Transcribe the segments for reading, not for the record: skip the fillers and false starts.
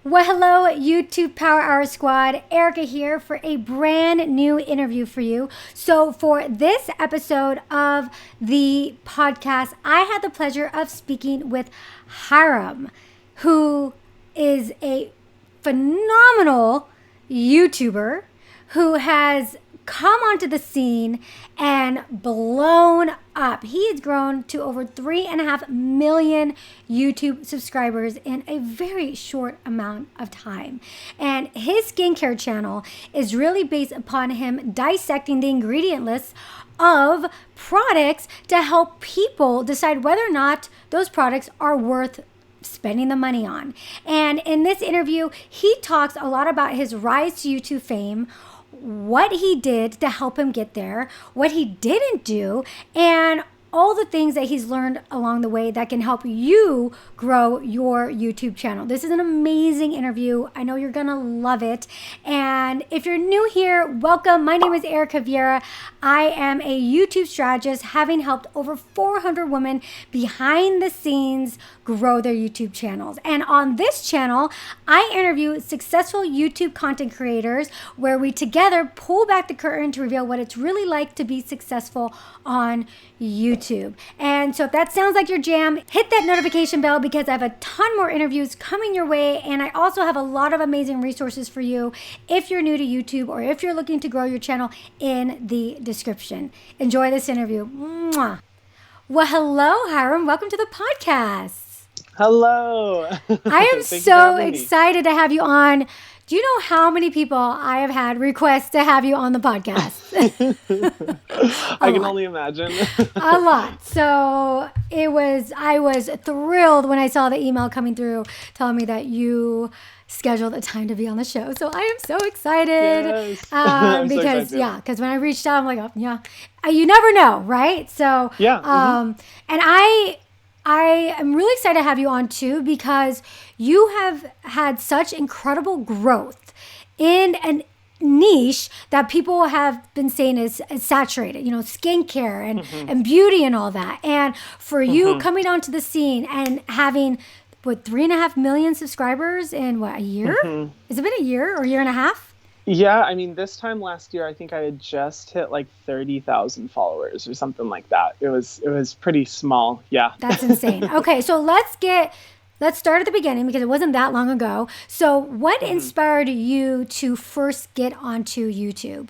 Well, hello, YouTube Power Hour Squad. Erika here for a brand new interview for you. So, for this episode of the podcast, I had the pleasure of speaking with Hyram, who is a phenomenal YouTuber who has come onto the scene and blown up. He has grown to over 3.5 million YouTube subscribers in a very short amount of time. And his skincare channel is really based upon him dissecting the ingredient lists of products to help people decide whether or not those products are worth spending the money on. And in this interview, he talks a lot about his rise to YouTube fame, what he did to help him get there, what he didn't do, and all the things that he's learned along the way that can help you grow your YouTube channel. This is an amazing interview. I know you're going to love it. And if you're new here, welcome. My name is Erika Vieira. I am a YouTube strategist, having helped over 400 women behind the scenes grow their YouTube channels. And on this channel, I interview successful YouTube content creators where we together pull back the curtain to reveal what it's really like to be successful on YouTube. And so if that sounds like your jam, hit that notification bell because I have a ton more interviews coming your way. And I also have a lot of amazing resources for you if you're new to YouTube or if you're looking to grow your channel in the description. Enjoy this interview. Mwah. Well, hello, Hyram. Welcome to the podcast. Hello. I am so excited to have you on. Do you know how many people I have had requests to have you on the podcast? I can only imagine. A lot. So I was thrilled when I saw the email coming through telling me that you scheduled a time to be on the show. So I am so excited. Yes. I'm so because excited. because when I reached out, I'm like, oh, yeah, you never know, right? So Yeah. And I am really excited to have you on too because you have had such incredible growth in a niche that people have been saying is saturated, skincare and beauty and all that. And for you coming onto the scene and having 3.5 million subscribers in a year? Has it been a year or a year and a half? Yeah, I mean, this time last year, I think I had just hit like 30,000 followers or something like that. It was pretty small. Yeah. That's insane. Okay, so let's start at the beginning because it wasn't that long ago. So what inspired you to first get onto YouTube?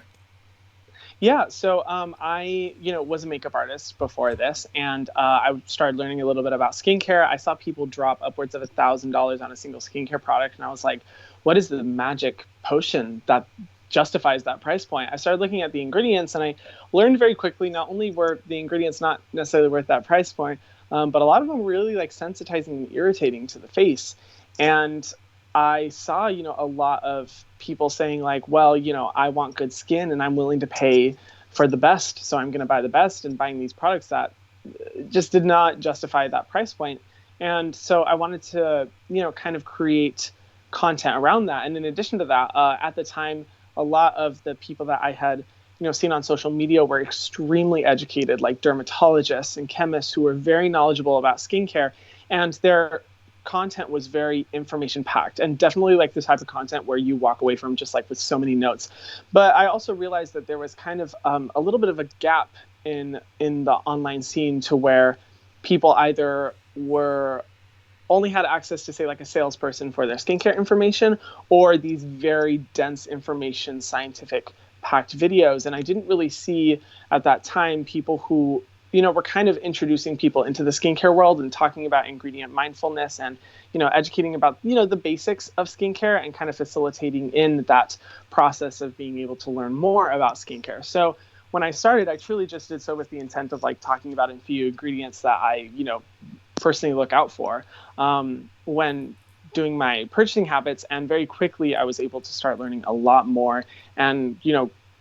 Yeah, so I, was a makeup artist before this, and I started learning a little bit about skincare. I saw people drop upwards of $1,000 on a single skincare product, and I was like, what is the magic potion that justifies that price point? I started looking at the ingredients, and I learned very quickly not only were the ingredients not necessarily worth that price point, but a lot of them were really like sensitizing and irritating to the face. And I saw, a lot of people saying like, well, I want good skin and I'm willing to pay for the best. So I'm going to buy the best, and buying these products that just did not justify that price point. And so I wanted to, kind of create content around that. And in addition to that, at the time, a lot of the people that I had, seen on social media were extremely educated, like dermatologists and chemists who were very knowledgeable about skincare. And their content was very information packed, and definitely like the type of content where you walk away from just like with so many notes. But I also realized that there was kind of a little bit of a gap in the online scene to where people either only had access to, say, like a salesperson for their skincare information, or these very dense information, scientific packed videos. And I didn't really see at that time people who we're kind of introducing people into the skincare world and talking about ingredient mindfulness and, educating about, the basics of skincare and kind of facilitating in that process of being able to learn more about skincare. So when I started, I truly just did so with the intent of like talking about a few ingredients that I, personally look out for when doing my purchasing habits. And very quickly, I was able to start learning a lot more and,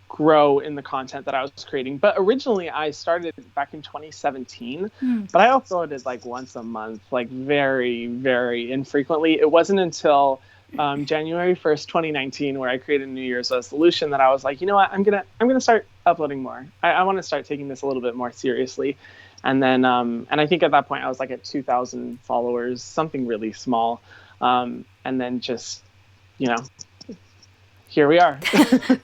grow in the content that I was creating. But originally I started back in 2017, but I uploaded like once a month, like very, very infrequently. It wasn't until January 1st, 2019, where I created a New Year's resolution that I was like, you know what, I'm gonna start uploading more. I want to start taking this a little bit more seriously. And then, and I think at that point I was like at 2,000 followers, something really small. And then just you know, here we are.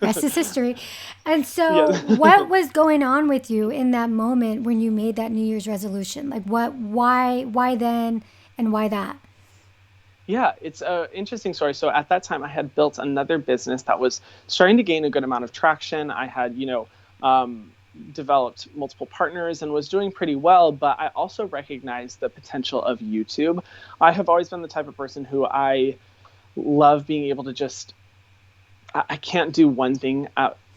Rest is history. And so, Yeah. what was going on with you in that moment when you made that New Year's resolution? Like, why then, and why that? Yeah, it's an interesting story. So at that time, I had built another business that was starting to gain a good amount of traction. I had, developed multiple partners and was doing pretty well, but I also recognized the potential of YouTube. I have always been the type of person who I love being able to just, I can't do one thing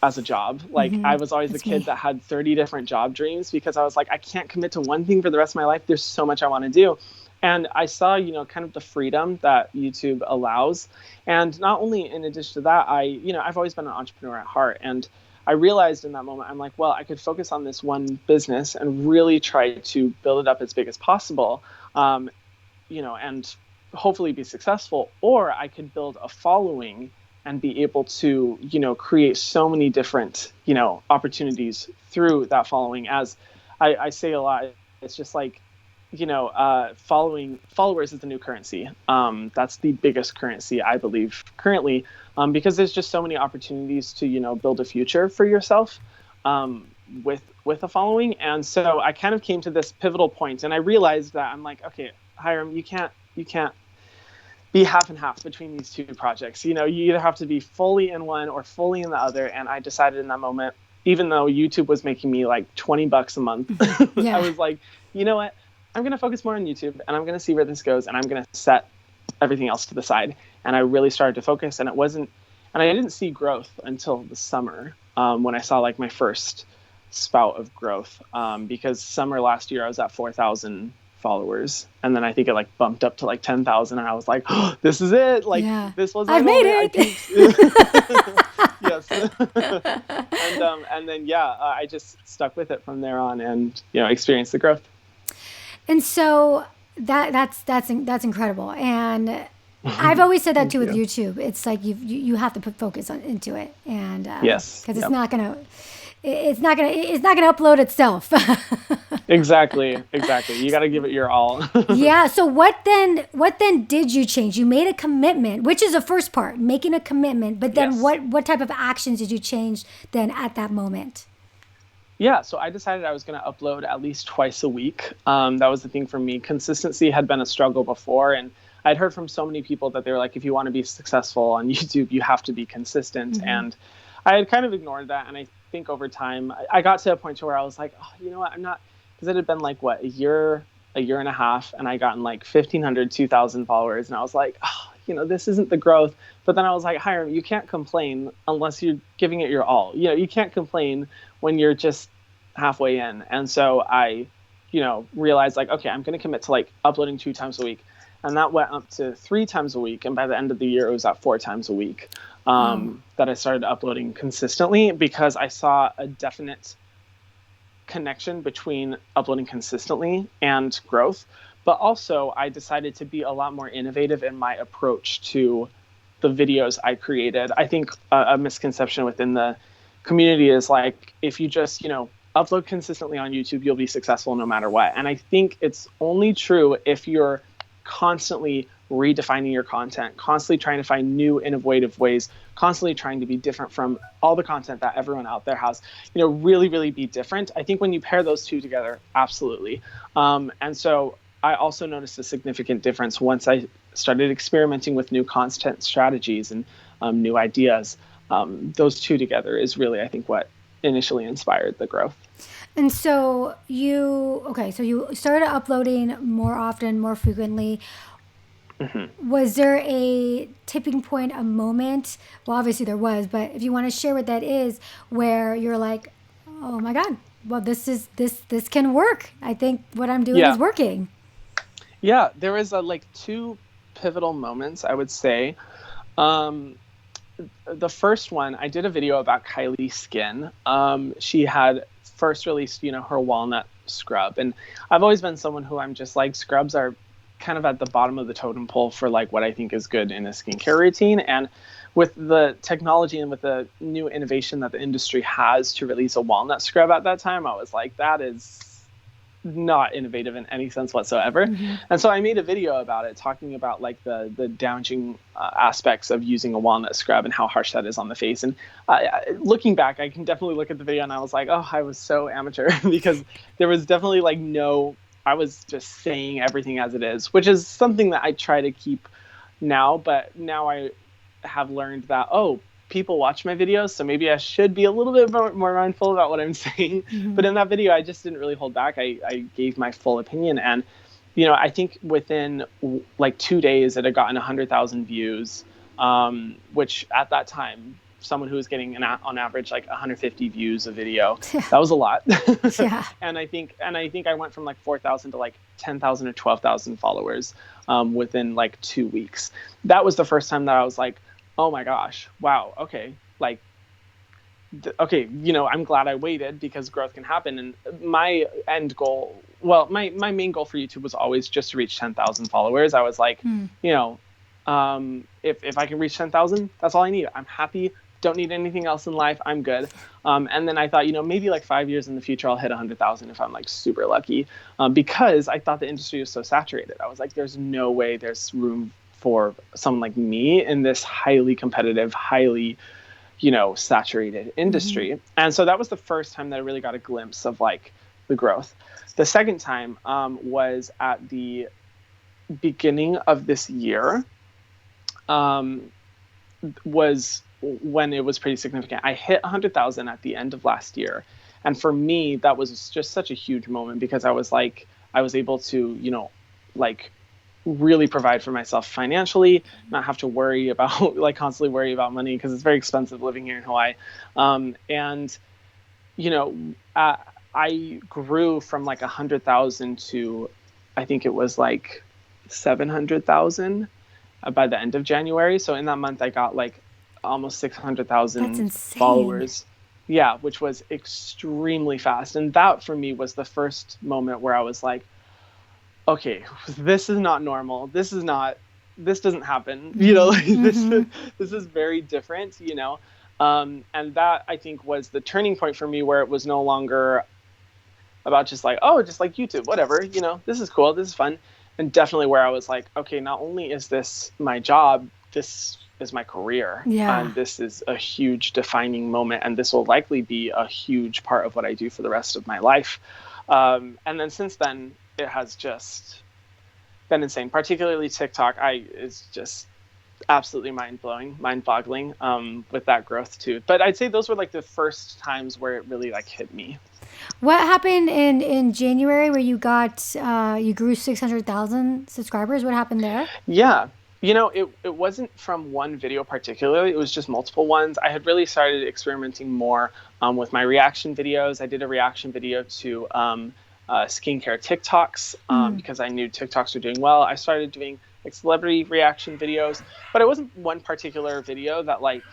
as a job. Like I was always the That's kid me. that had 30 different job dreams because I was like, I can't commit to one thing for the rest of my life. There's so much I want to do. And I saw, kind of the freedom that YouTube allows. And not only in addition to that, I've always been an entrepreneur at heart. And I realized in that moment, I'm like, well, I could focus on this one business and really try to build it up as big as possible, and hopefully be successful. Or I could build a following and be able to, create so many different, opportunities through that following. As I say a lot, it's just like, followers is the new currency. That's the biggest currency, I believe, currently, because there's just so many opportunities to, build a future for yourself with a following. And so I kind of came to this pivotal point, and I realized that I'm like, okay, Hyram, you can't be half and half between these two projects. You either have to be fully in one or fully in the other. And I decided in that moment, even though YouTube was making me like $20 a month, Yeah. I was like, you know what? I'm going to focus more on YouTube, and I'm going to see where this goes, and I'm going to set everything else to the side. And I really started to focus, and I didn't see growth until the summer, when I saw like my first spout of growth, because summer last year I was at 4,000 followers, and then I think it like bumped up to like 10,000, and I was like, oh, this is it. Like, Yeah. this was my I've made moment. it. Yes. And then, I just stuck with it from there on, and, experienced the growth. And so that's incredible. And I've always said that Thank too with you. YouTube. It's like you have to put focus into it, and Yes. because Yep. it's not gonna upload itself. Exactly. You got to give it your all. Yeah. So what then did you change? You made a commitment, which is the first part, making a commitment. But then Yes. what type of actions did you change then at that moment? Yeah, so I decided I was going to upload at least twice a week. That was the thing for me. Consistency had been a struggle before, and I'd heard from so many people that they were like, if you want to be successful on YouTube, you have to be consistent. And I had kind of ignored that. And I think over time, I got to a point where I was like, oh, you know what, I'm not, because it had been like, what, a year and a half, and I gotten like 1,500, 2,000 followers. And I was like, oh, this isn't the growth. But then I was like, Hiram, you can't complain unless you're giving it your all. You can't complain when you're just halfway in. And so I, realized like, okay, I'm going to commit to like uploading 2 times a week. And that went up to 3 times a week. And by the end of the year, it was at 4 times a week, that I started uploading consistently, because I saw a definite connection between uploading consistently and growth. But also I decided to be a lot more innovative in my approach to the videos I created. I think a misconception within the community is like, if you just, upload consistently on YouTube, you'll be successful no matter what. And I think it's only true if you're constantly redefining your content, constantly trying to find new innovative ways, constantly trying to be different from all the content that everyone out there has, really, really be different. I think when you pair those two together, absolutely. And so I also noticed a significant difference once I started experimenting with new content strategies and new ideas. Those two together is really, I think, what initially inspired the growth. And so you started uploading more often, more frequently. Was there a tipping point, a moment? Well, obviously there was, but if you want to share what that is, where you're like, oh my God, well, this can work. I think what I'm doing is working. Yeah, there was like 2 pivotal moments, I would say. The first one, I did a video about Kylie's skin. She had first released, her walnut scrub. And I've always been someone who I'm just like, scrubs are kind of at the bottom of the totem pole for like what I think is good in a skincare routine. And with the technology and with the new innovation that the industry has to release a walnut scrub at that time, I was like, that is not innovative in any sense whatsoever. Mm-hmm. And so I made a video about it, talking about like the damaging aspects of using a walnut scrub and how harsh that is on the face. And looking back, I can definitely look at the video and I was like, oh, I was so amateur because there was definitely like I was just saying everything as it is, which is something that I try to keep now. But now I have learned that, oh, people watch my videos, so maybe I should be a little bit more mindful about what I'm saying. Mm-hmm. But in that video, I just didn't really hold back. I gave my full opinion. And, I think within like 2 days, it had gotten 100,000 views, which at that time, someone who was getting on average like 150 views a video, that was a lot. Yeah. And I think I went from like 4,000 to like 10,000 or 12,000 followers within like 2 weeks. That was the first time that I was like, oh my gosh, wow, okay, like, okay, I'm glad I waited because growth can happen. And my end goal, well, my main goal for YouTube was always just to reach 10,000 followers. I was like, if I can reach 10,000, that's all I need. I'm happy, don't need anything else in life, I'm good. And then I thought, maybe like 5 years in the future, I'll hit 100,000 if I'm like super lucky, because I thought the industry was so saturated. I was like, there's no way there's room for someone like me in this highly competitive, highly, saturated industry. Mm-hmm. And so that was the first time that I really got a glimpse of like the growth. The second time was at the beginning of this year, was when it was pretty significant. I hit 100,000 at the end of last year. And for me, that was just such a huge moment because I was able to, really provide for myself financially, not have to worry about constantly worry about money because it's very expensive living here in Hawaii. I grew from like 100,000 to, I think it was like 700,000 by the end of January. So in that month, I got like almost 600,000 followers. Yeah, which was extremely fast. And that for me was the first moment where I was like, okay, this is not normal. This doesn't happen. This is very different, and that I think was the turning point for me where it was no longer about just like YouTube, whatever, this is cool, this is fun. And definitely where I was like, okay, not only is this my job, this is my career. Yeah. And this is a huge defining moment. And this will likely be a huge part of what I do for the rest of my life. And then since then, it has just been insane. Particularly TikTok, is just absolutely mind-boggling with that growth too. But I'd say those were like the first times where it really like hit me. What happened in January where you got you grew 600,000 subscribers? What happened there? Yeah. It wasn't from one video particularly. It was just multiple ones. I had really started experimenting more with my reaction videos. I did a reaction video to skincare TikToks because I knew TikToks were doing well. I started doing like celebrity reaction videos, but it wasn't one particular video that like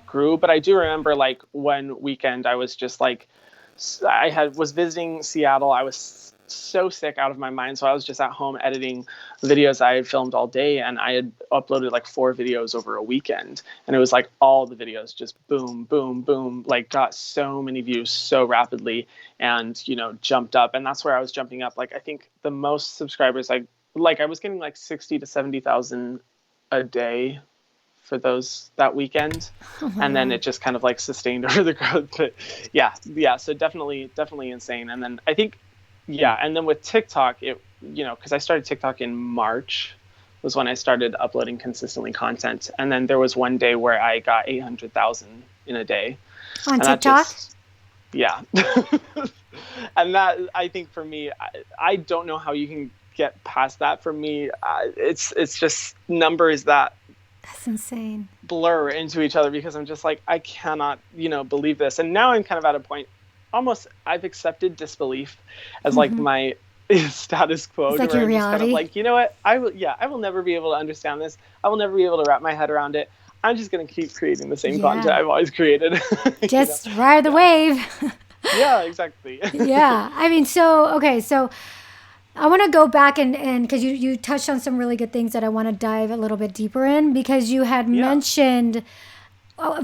grew. But I do remember like one weekend I was just like, was visiting Seattle. I was so sick out of my mind. So I was just at home editing videos I had filmed all day, and I had uploaded like 4 videos over a weekend. And it was like all the videos just boom, boom, boom, like got so many views so rapidly and, jumped up. And that's where I was jumping up. Like, I think the most subscribers I was getting like 60 to 70,000 a day for that weekend. And then it just kind of like sustained over the growth. But yeah. So definitely insane. And then I think, and then with TikTok, it, because I started TikTok in March was when I started uploading consistently content. And then there was one day where I got 800,000 in a day. On TikTok? Yeah. And that, I think for me, I don't know how you can get past that. For me, it's just numbers that's insane, blur into each other because I'm just like, I cannot, believe this. And now I'm kind of at a point, almost I've accepted disbelief as like my status quo. It's like your reality. Kind of like, you know what? I will never be able to understand this. I will never be able to wrap my head around it. I'm just going to keep creating the same content I've always created. Just ride the wave. Yeah, exactly. Yeah. I mean, so I want to go back and because you touched on some really good things that I want to dive a little bit deeper in, because you had mentioned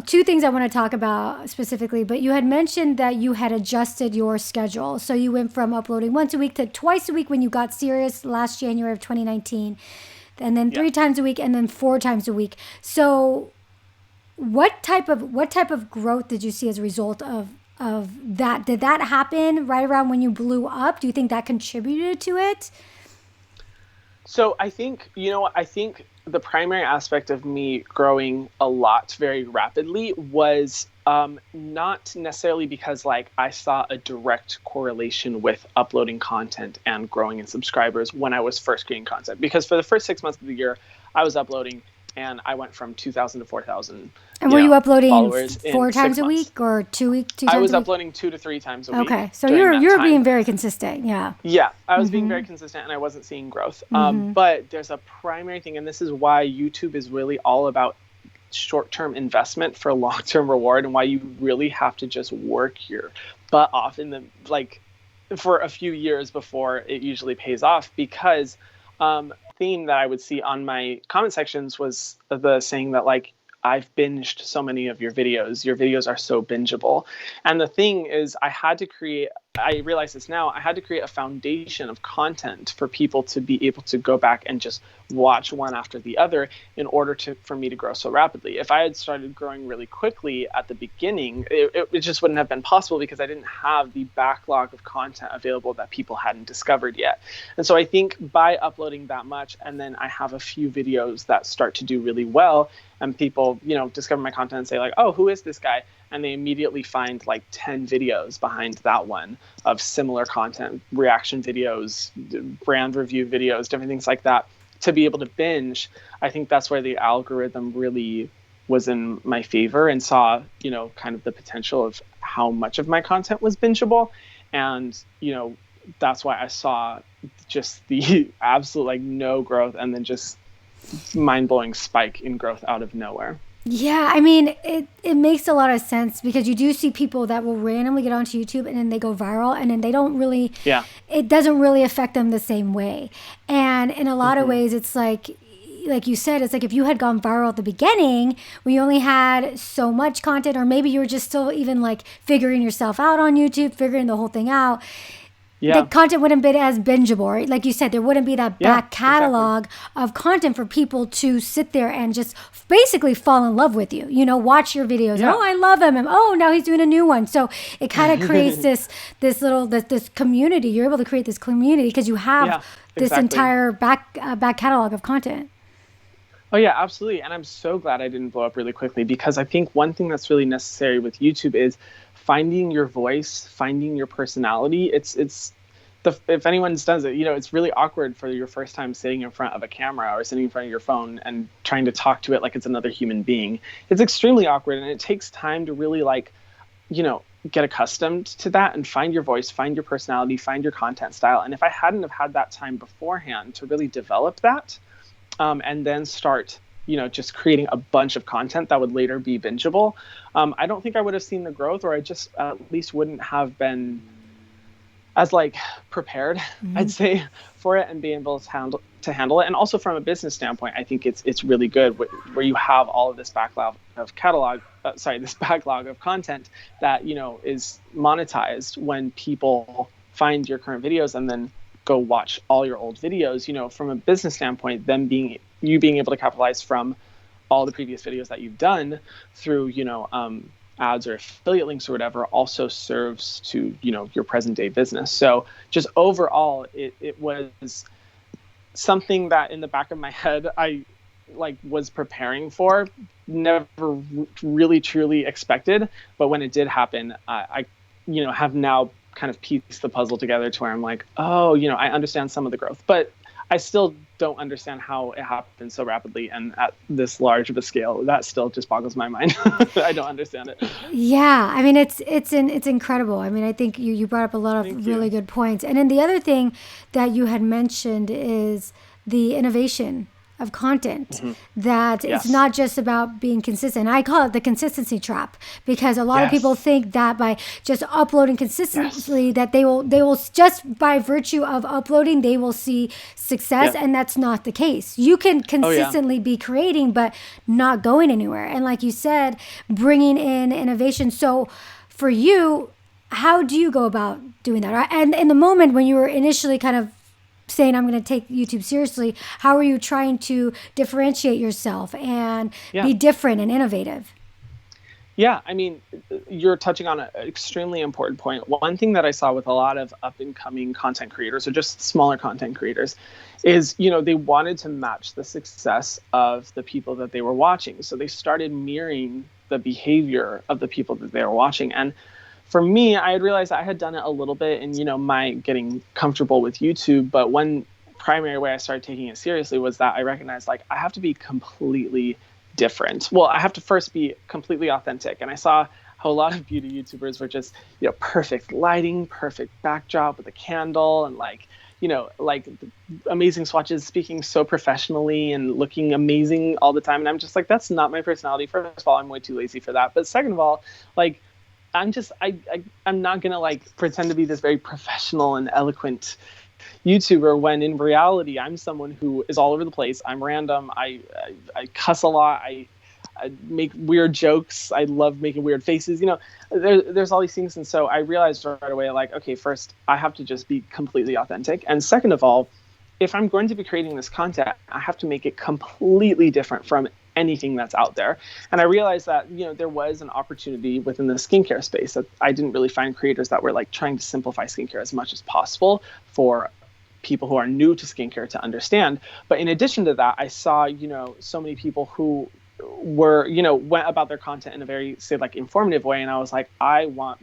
two things I want to talk about specifically, but you had mentioned that you had adjusted your schedule. So you went from uploading once a week to twice a week when you got serious last January of 2019, and then 3 times a week, and then 4 times a week. So what type of growth did you see as a result of that? Did that happen right around when you blew up? Do you think that contributed to it? So I think, I think the primary aspect of me growing a lot very rapidly was not necessarily because I saw a direct correlation with uploading content and growing in subscribers when I was first creating content. Because for the first 6 months of the year, I was uploading and I went from 2,000 to 4,000. And were you uploading 4 times a week or 2 times a week? I was uploading 2 to 3 times a week. Okay, so you're being very consistent, yeah. Yeah, I was being very consistent, and I wasn't seeing growth. But there's a primary thing, and this is why YouTube is really all about short-term investment for long-term reward, and why you really have to just work your butt off for a few years before it usually pays off. Because theme that I would see on my comment sections was the saying that I've binged so many of your videos. Your videos are so bingeable. And the thing is, I realize this now, I had to create a foundation of content for people to be able to go back and just watch one after the other in order for me to grow so rapidly. If I had started growing really quickly at the beginning, it just wouldn't have been possible because I didn't have the backlog of content available that people hadn't discovered yet. And so I think by uploading that much, and then I have a few videos that start to do really well, and people, discover my content and say oh, who is this guy? And they immediately find 10 videos behind that one of similar content, reaction videos, brand review videos, different things like that, to be able to binge. I think that's where the algorithm really was in my favor and saw, kind of the potential of how much of my content was bingeable. And, that's why I saw just the absolute no growth and then just mind-blowing spike in growth out of nowhere. Yeah, I mean, it makes a lot of sense because you do see people that will randomly get onto YouTube and then they go viral and then they don't really, it doesn't really affect them the same way. And in a lot of ways, it's like you said, it's if you had gone viral at the beginning, when you only had so much content, or maybe you were just still even figuring yourself out on YouTube, figuring the whole thing out. The content wouldn't be as bingeable, right? Like you said, there wouldn't be that back catalog of content for people to sit there and just basically fall in love with you. Watch your videos. Yeah. Oh, I love him. And oh, now he's doing a new one. So it kind of creates this community. You're able to create this community because you have this entire back catalog of content. Oh, yeah, absolutely. And I'm so glad I didn't blow up really quickly, because I think one thing that's really necessary with YouTube is finding your voice, finding your personality. If anyone does it, it's really awkward for your first time sitting in front of a camera or sitting in front of your phone and trying to talk to it like it's another human being. It's extremely awkward, and it takes time to really get accustomed to that and find your voice, find your personality, find your content style. And if I hadn't have had that time beforehand to really develop that, and then start just creating a bunch of content that would later be bingeable, I don't think I would have seen the growth, or I just at least wouldn't have been as prepared, I'd say, for it and being able to handle it. And also from a business standpoint, I think it's really good where you have all of this backlog of this backlog of content that is monetized when people find your current videos and then go watch all your old videos. From a business standpoint, being able to capitalize from all the previous videos that you've done through ads or affiliate links or whatever also serves to your present day business. So just overall, it was something that in the back of my head I was preparing for, never really truly expected, but when it did happen, I have now kind of piece the puzzle together to where I'm I understand some of the growth, but I still don't understand how it happened so rapidly and at this large of a scale. That still just boggles my mind. I don't understand it. Yeah, I mean, it's incredible. I mean, I think you brought up a lot of really good points. And then the other thing that you had mentioned is the innovation of content, that it's Yes. not just about being consistent. I call it the consistency trap, because a lot of people think that by just uploading consistently that they will just by virtue of uploading, they will see success. And that's not the case. You can consistently be creating, but not going anywhere. And like you said, bringing in innovation. So for you, how do you go about doing that? And in the moment when you were initially kind of saying, I'm going to take YouTube seriously, how are you trying to differentiate yourself and be different and innovative? Yeah, I mean, you're touching on an extremely important point. One thing that I saw with a lot of up and coming content creators, or just smaller content creators, is, they wanted to match the success of the people that they were watching. So they started mirroring the behavior of the people that they were watching. And for me, I had realized I had done it a little bit in, my getting comfortable with YouTube. But one primary way I started taking it seriously was that I recognized, like, I have to be completely different. Well, I have to first be completely authentic. And I saw how a lot of beauty YouTubers were just, perfect lighting, perfect backdrop with a candle, and like amazing swatches, speaking so professionally and looking amazing all the time. And I'm just like, that's not my personality. First of all, I'm way too lazy for that. But second of all, like, I'm not gonna like pretend to be this very professional and eloquent YouTuber when in reality I'm someone who is all over the place. I'm random. I cuss a lot. I make weird jokes. I love making weird faces. There's all these things. And so I realized right away, like, okay, first I have to just be completely authentic. And second of all, if I'm going to be creating this content, I have to make it completely different from anything that's out there. And I realized that, there was an opportunity within the skincare space that I didn't really find creators that were like trying to simplify skincare as much as possible for people who are new to skincare to understand. But in addition to that, I saw, so many people who were, went about their content in a very, say, like, informative way. And I was like, I want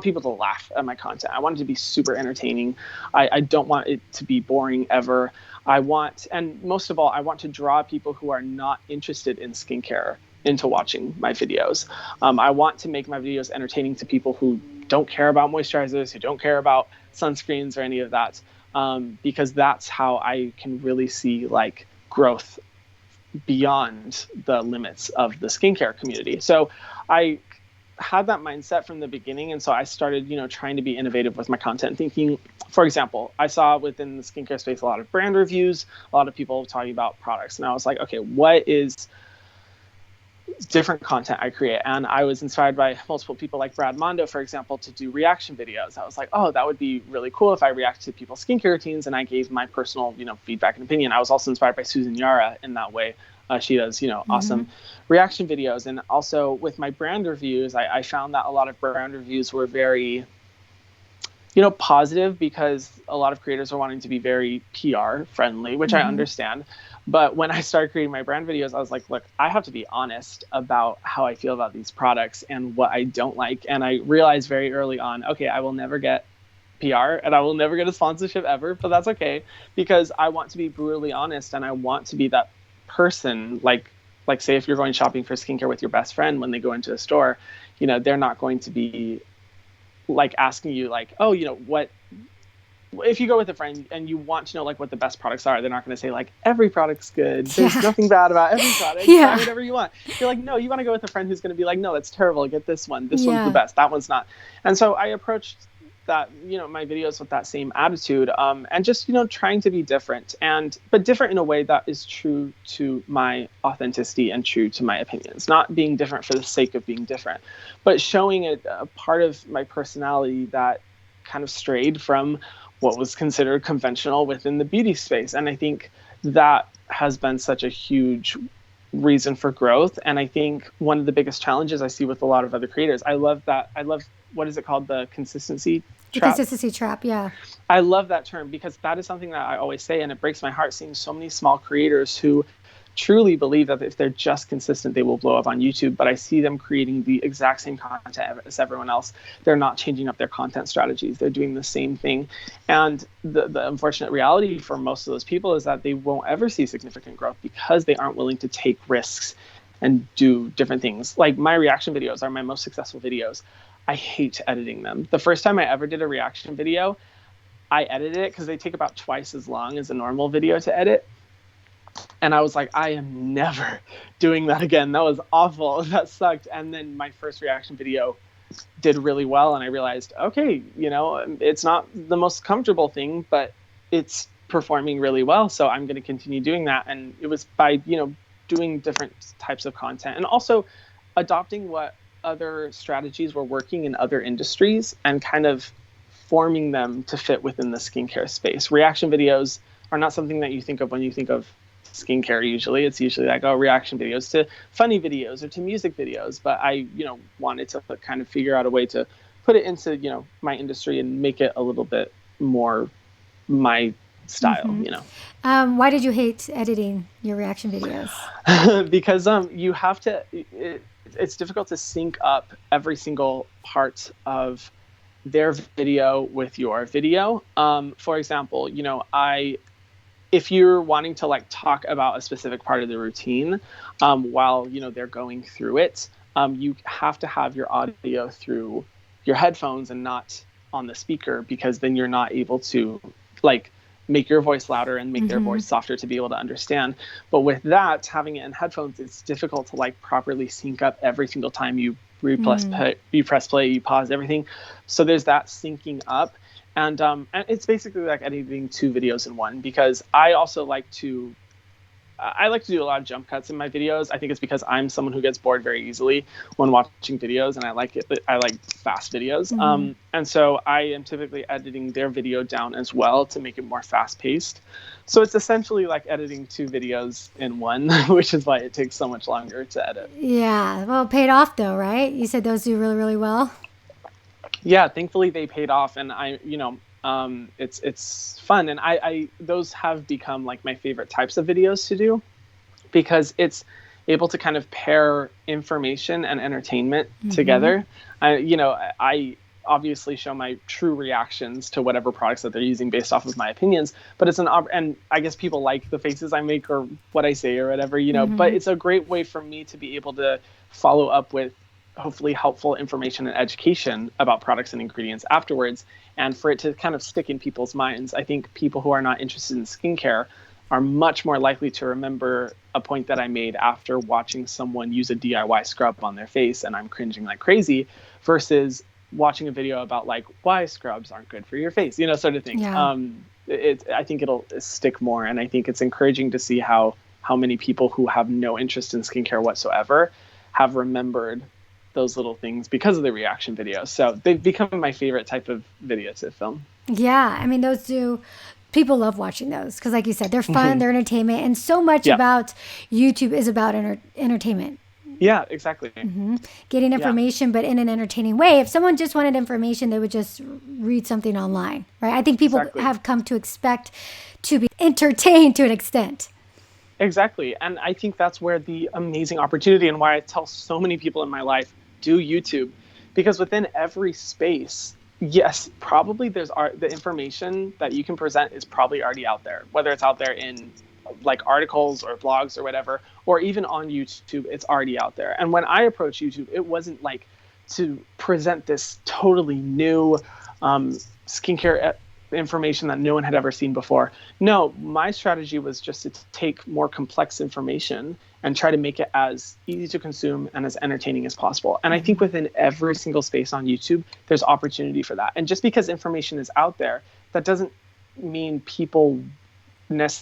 people to laugh at my content. I want it to be super entertaining. I don't want it to be boring ever. And most of all, I want to draw people who are not interested in skincare into watching my videos. I want to make my videos entertaining to people who don't care about moisturizers, who don't care about sunscreens or any of that, because that's how I can really see, like, growth beyond the limits of the skincare community. So I had that mindset from the beginning. And so I started, trying to be innovative with my content, thinking, for example, I saw within the skincare space a lot of brand reviews, a lot of people talking about products. And I was like, okay, what is different content I create? And I was inspired by multiple people like Brad Mondo, for example, to do reaction videos. I was like, oh, that would be really cool if I react to people's skincare routines and I gave my personal, feedback and opinion. I was also inspired by Susan Yara in that way. She does, awesome reaction videos. And also with my brand reviews, I found that a lot of brand reviews were very, positive, because a lot of creators are wanting to be very PR friendly, which I understand. But when I started creating my brand videos, I was like, look, I have to be honest about how I feel about these products and what I don't like. And I realized very early on, okay, I will never get PR and I will never get a sponsorship ever, but that's okay, because I want to be brutally honest, and I want to be that person, like say if you're going shopping for skincare with your best friend, when they go into a store, they're not going to be like asking you like, oh, what, if you go with a friend and you want to know like what the best products are, they're not going to say like every product's good, there's nothing bad about every product, buy whatever you want. You're like, no, you want to go with a friend who's going to be like, no, that's terrible, get this one, this one's the best, that one's not. And so I approached that, my videos with that same attitude, and just, trying to be different, but different in a way that is true to my authenticity and true to my opinions, not being different for the sake of being different, but showing a part of my personality that kind of strayed from what was considered conventional within the beauty space. And I think that has been such a huge reason for growth. And I think one of the biggest challenges I see with a lot of other creators, I love what is it called? The consistency trap? The consistency trap, yeah. I love that term, because that is something that I always say, and it breaks my heart seeing so many small creators who truly believe that if they're just consistent, they will blow up on YouTube. But I see them creating the exact same content as everyone else. They're not changing up their content strategies. They're doing the same thing. And the unfortunate reality for most of those people is that they won't ever see significant growth because they aren't willing to take risks and do different things. Like my reaction videos are my most successful videos. I hate editing them. The first time I ever did a reaction video, I edited it because they take about twice as long as a normal video to edit. And I was like, I am never doing that again. That was awful. That sucked. And then my first reaction video did really well. And I realized, okay, it's not the most comfortable thing, but it's performing really well. So I'm going to continue doing that. And it was by, doing different types of content and also adopting what other strategies were working in other industries and kind of forming them to fit within the skincare space. Reaction videos are not something that you think of when you think of skincare. Usually it's usually like, oh, reaction videos to funny videos or to music videos. But I, wanted to kind of figure out a way to put it into, my industry and make it a little bit more my style, Why did you hate editing your reaction videos? Because you have to, it's difficult to sync up every single part of their video with your video. For example, if you're wanting to like talk about a specific part of the routine while they're going through it, you have to have your audio through your headphones and not on the speaker, because then you're not able to like make your voice louder and make their voice softer to be able to understand. But with that, having it in headphones, it's difficult to like properly sync up every single time you press play, you pause everything. So there's that syncing up. And it's basically like editing two videos in one, because I also like to do a lot of jump cuts in my videos. I think it's because I'm someone who gets bored very easily when watching videos, and I like fast videos. And so I am typically editing their video down as well to make it more fast paced. So it's essentially like editing two videos in one, which is why it takes so much longer to edit. Yeah. Well, it paid off though, right? You said those do really, really well. Yeah, thankfully they paid off, and it's fun, and I those have become like my favorite types of videos to do, because it's able to kind of pair information and entertainment together. I obviously show my true reactions to whatever products that they're using based off of my opinions, but it's and I guess people like the faces I make or what I say or whatever, but it's a great way for me to be able to follow up with hopefully helpful information and education about products and ingredients afterwards, and for it to kind of stick in people's minds. I think people who are not interested in skincare are much more likely to remember a point that I made after watching someone use a DIY scrub on their face and I'm cringing like crazy, versus watching a video about like why scrubs aren't good for your face, sort of thing. Yeah. I think it'll stick more, and I think it's encouraging to see how many people who have no interest in skincare whatsoever have remembered those little things because of the reaction videos. So they've become my favorite type of video to film. Yeah. I mean, people love watching those because like you said, they're fun, they're entertainment, and so much about YouTube is about entertainment. Yeah, exactly. Getting information, but in an entertaining way. If someone just wanted information, they would just read something online, right? I think people have come to expect to be entertained to an extent. Exactly. And I think that's where the amazing opportunity, and why I tell so many people in my life, do YouTube, because within every space, yes, probably the information that you can present is probably already out there, whether it's out there in like articles or blogs or whatever, or even on YouTube, it's already out there. And when I approached YouTube, it wasn't like to present this totally new skincare information that no one had ever seen before. No, my strategy was just to take more complex information and try to make it as easy to consume and as entertaining as possible. And I think within every single space on YouTube, there's opportunity for that. And just because information is out there, that doesn't mean people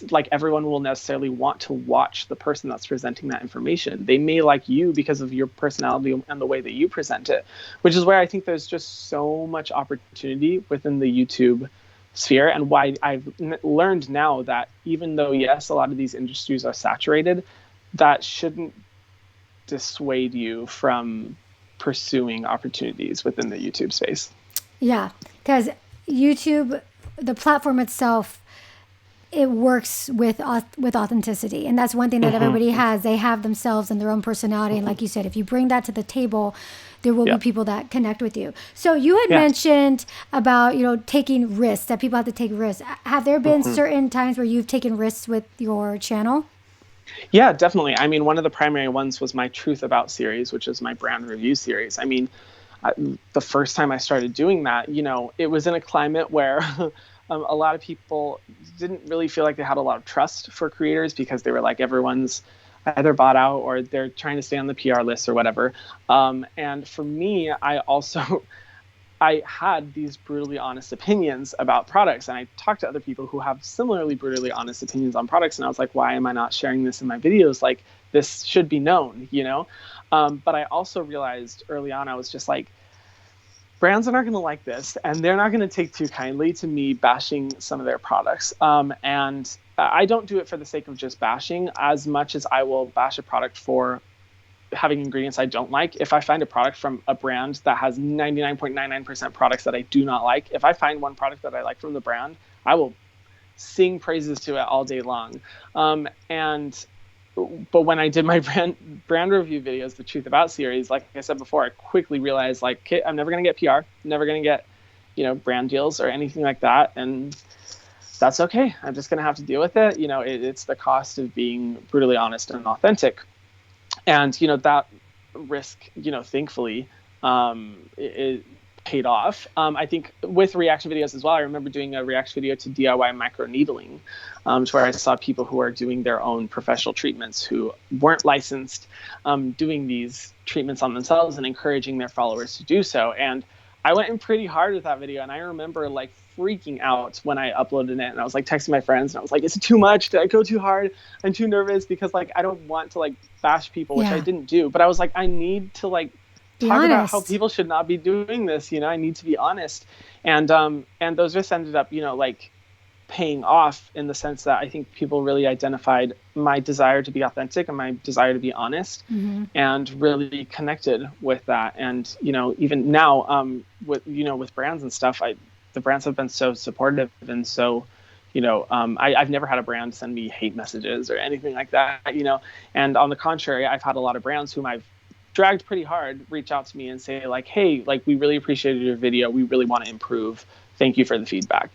like everyone will necessarily want to watch the person that's presenting that information. They may like you because of your personality and the way that you present it, which is where I think there's just so much opportunity within the YouTube sphere, and why I've learned now that even though, yes, a lot of these industries are saturated, that shouldn't dissuade you from pursuing opportunities within the YouTube space. Yeah, because YouTube, the platform itself, it works with authenticity. And that's one thing that everybody has. They have themselves and their own personality. And like you said, if you bring that to the table, there will be people that connect with you. So you had mentioned about, taking risks, that people have to take risks. Have there been certain times where you've taken risks with your channel? Yeah, definitely. I mean, one of the primary ones was my Truth About series, which is my brand review series. I mean, the first time I started doing that, it was in a climate where a lot of people didn't really feel like they had a lot of trust for creators because they were like, everyone's either bought out or they're trying to stay on the PR list or whatever. And for me, I had these brutally honest opinions about products, and I talked to other people who have similarly brutally honest opinions on products, and I was like, why am I not sharing this in my videos? Like, this should be known, you know? But I also realized early on, I was just like, brands are not going to like this, and they're not going to take too kindly to me bashing some of their products. And I don't do it for the sake of just bashing as much as I will bash a product for having ingredients I don't like. If I find a product from a brand that has 99.99% products that I do not like, if I find one product that I like from the brand, I will sing praises to it all day long. But when I did my brand review videos, the Truth About series, like I said before, I quickly realized, like, okay, I'm never going to get PR, never going to get, brand deals or anything like that. And that's okay. I'm just going to have to deal with it. It's the cost of being brutally honest and authentic. And, that risk, thankfully, it paid off. I think with reaction videos as well, I remember doing a reaction video to DIY micro needling, to where I saw people who are doing their own professional treatments who weren't licensed, doing these treatments on themselves and encouraging their followers to do so. And I went in pretty hard with that video. And I remember like freaking out when I uploaded it, and I was like texting my friends, and I was like, is it too much? Did I go too hard? I'm too nervous because like I don't want to like bash people, which I didn't do. But I was like, I need to like talk about how people should not be doing this. I need to be honest. And those risks ended up, like paying off in the sense that I think people really identified my desire to be authentic and my desire to be honest, and really connected with that. And, even now, with brands and stuff, the brands have been so supportive, and so, I've never had a brand send me hate messages or anything like that, and on the contrary, I've had a lot of brands whom I've dragged pretty hard reach out to me and say like, hey, like, we really appreciated your video. We really want to improve. Thank you for the feedback,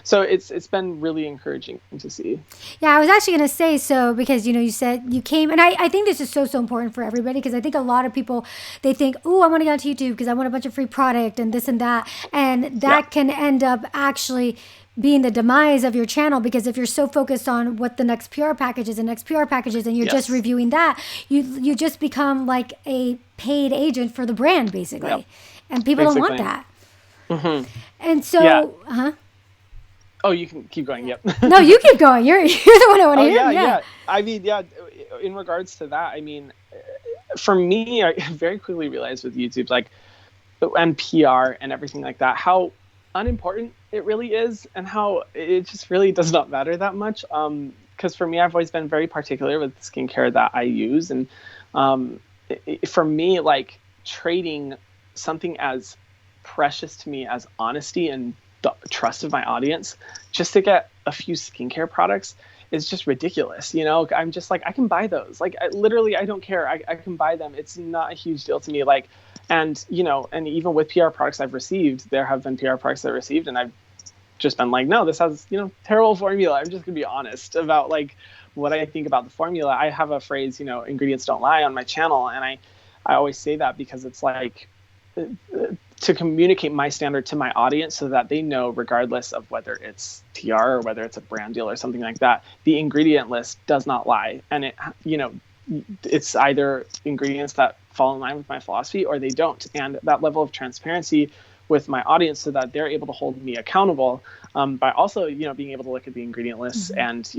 So it's been really encouraging to see. Yeah, I was actually going to say, so because, you said you came, and I think this is so important for everybody, because I think a lot of people, they think, oh, I want to get onto YouTube because I want a bunch of free product and this and that. And that can end up actually being the demise of your channel, because if you're so focused on what the next PR package is and you're just reviewing that, you just become like a paid agent for the brand, basically. And people don't want that. And so, Oh, you can keep going. Yep. No, you keep going. You're the one I want to hear. Yeah. I mean, in regards to that, I mean, for me, I very quickly realized with YouTube, like, and PR and everything like that, how unimportant it really is, and how it just really does not matter that much. Because for me, I've always been very particular with the skincare that I use, and for me, like, trading something as precious to me as honesty and the trust of my audience just to get a few skincare products is just ridiculous. I'm just like, I can buy those. Like, I don't care. I can buy them. It's not a huge deal to me. Like, and even with PR products I've received, there have been PR products I've received, and I've just been like, no, this has, terrible formula. I'm just gonna be honest about like what I think about the formula. I have a phrase, ingredients don't lie, on my channel. And I always say that because it's like, to communicate my standard to my audience so that they know, regardless of whether it's PR or whether it's a brand deal or something like that, the ingredient list does not lie. And it, it's either ingredients that fall in line with my philosophy or they don't. And that level of transparency with my audience so that they're able to hold me accountable, by also, being able to look at the ingredient lists and,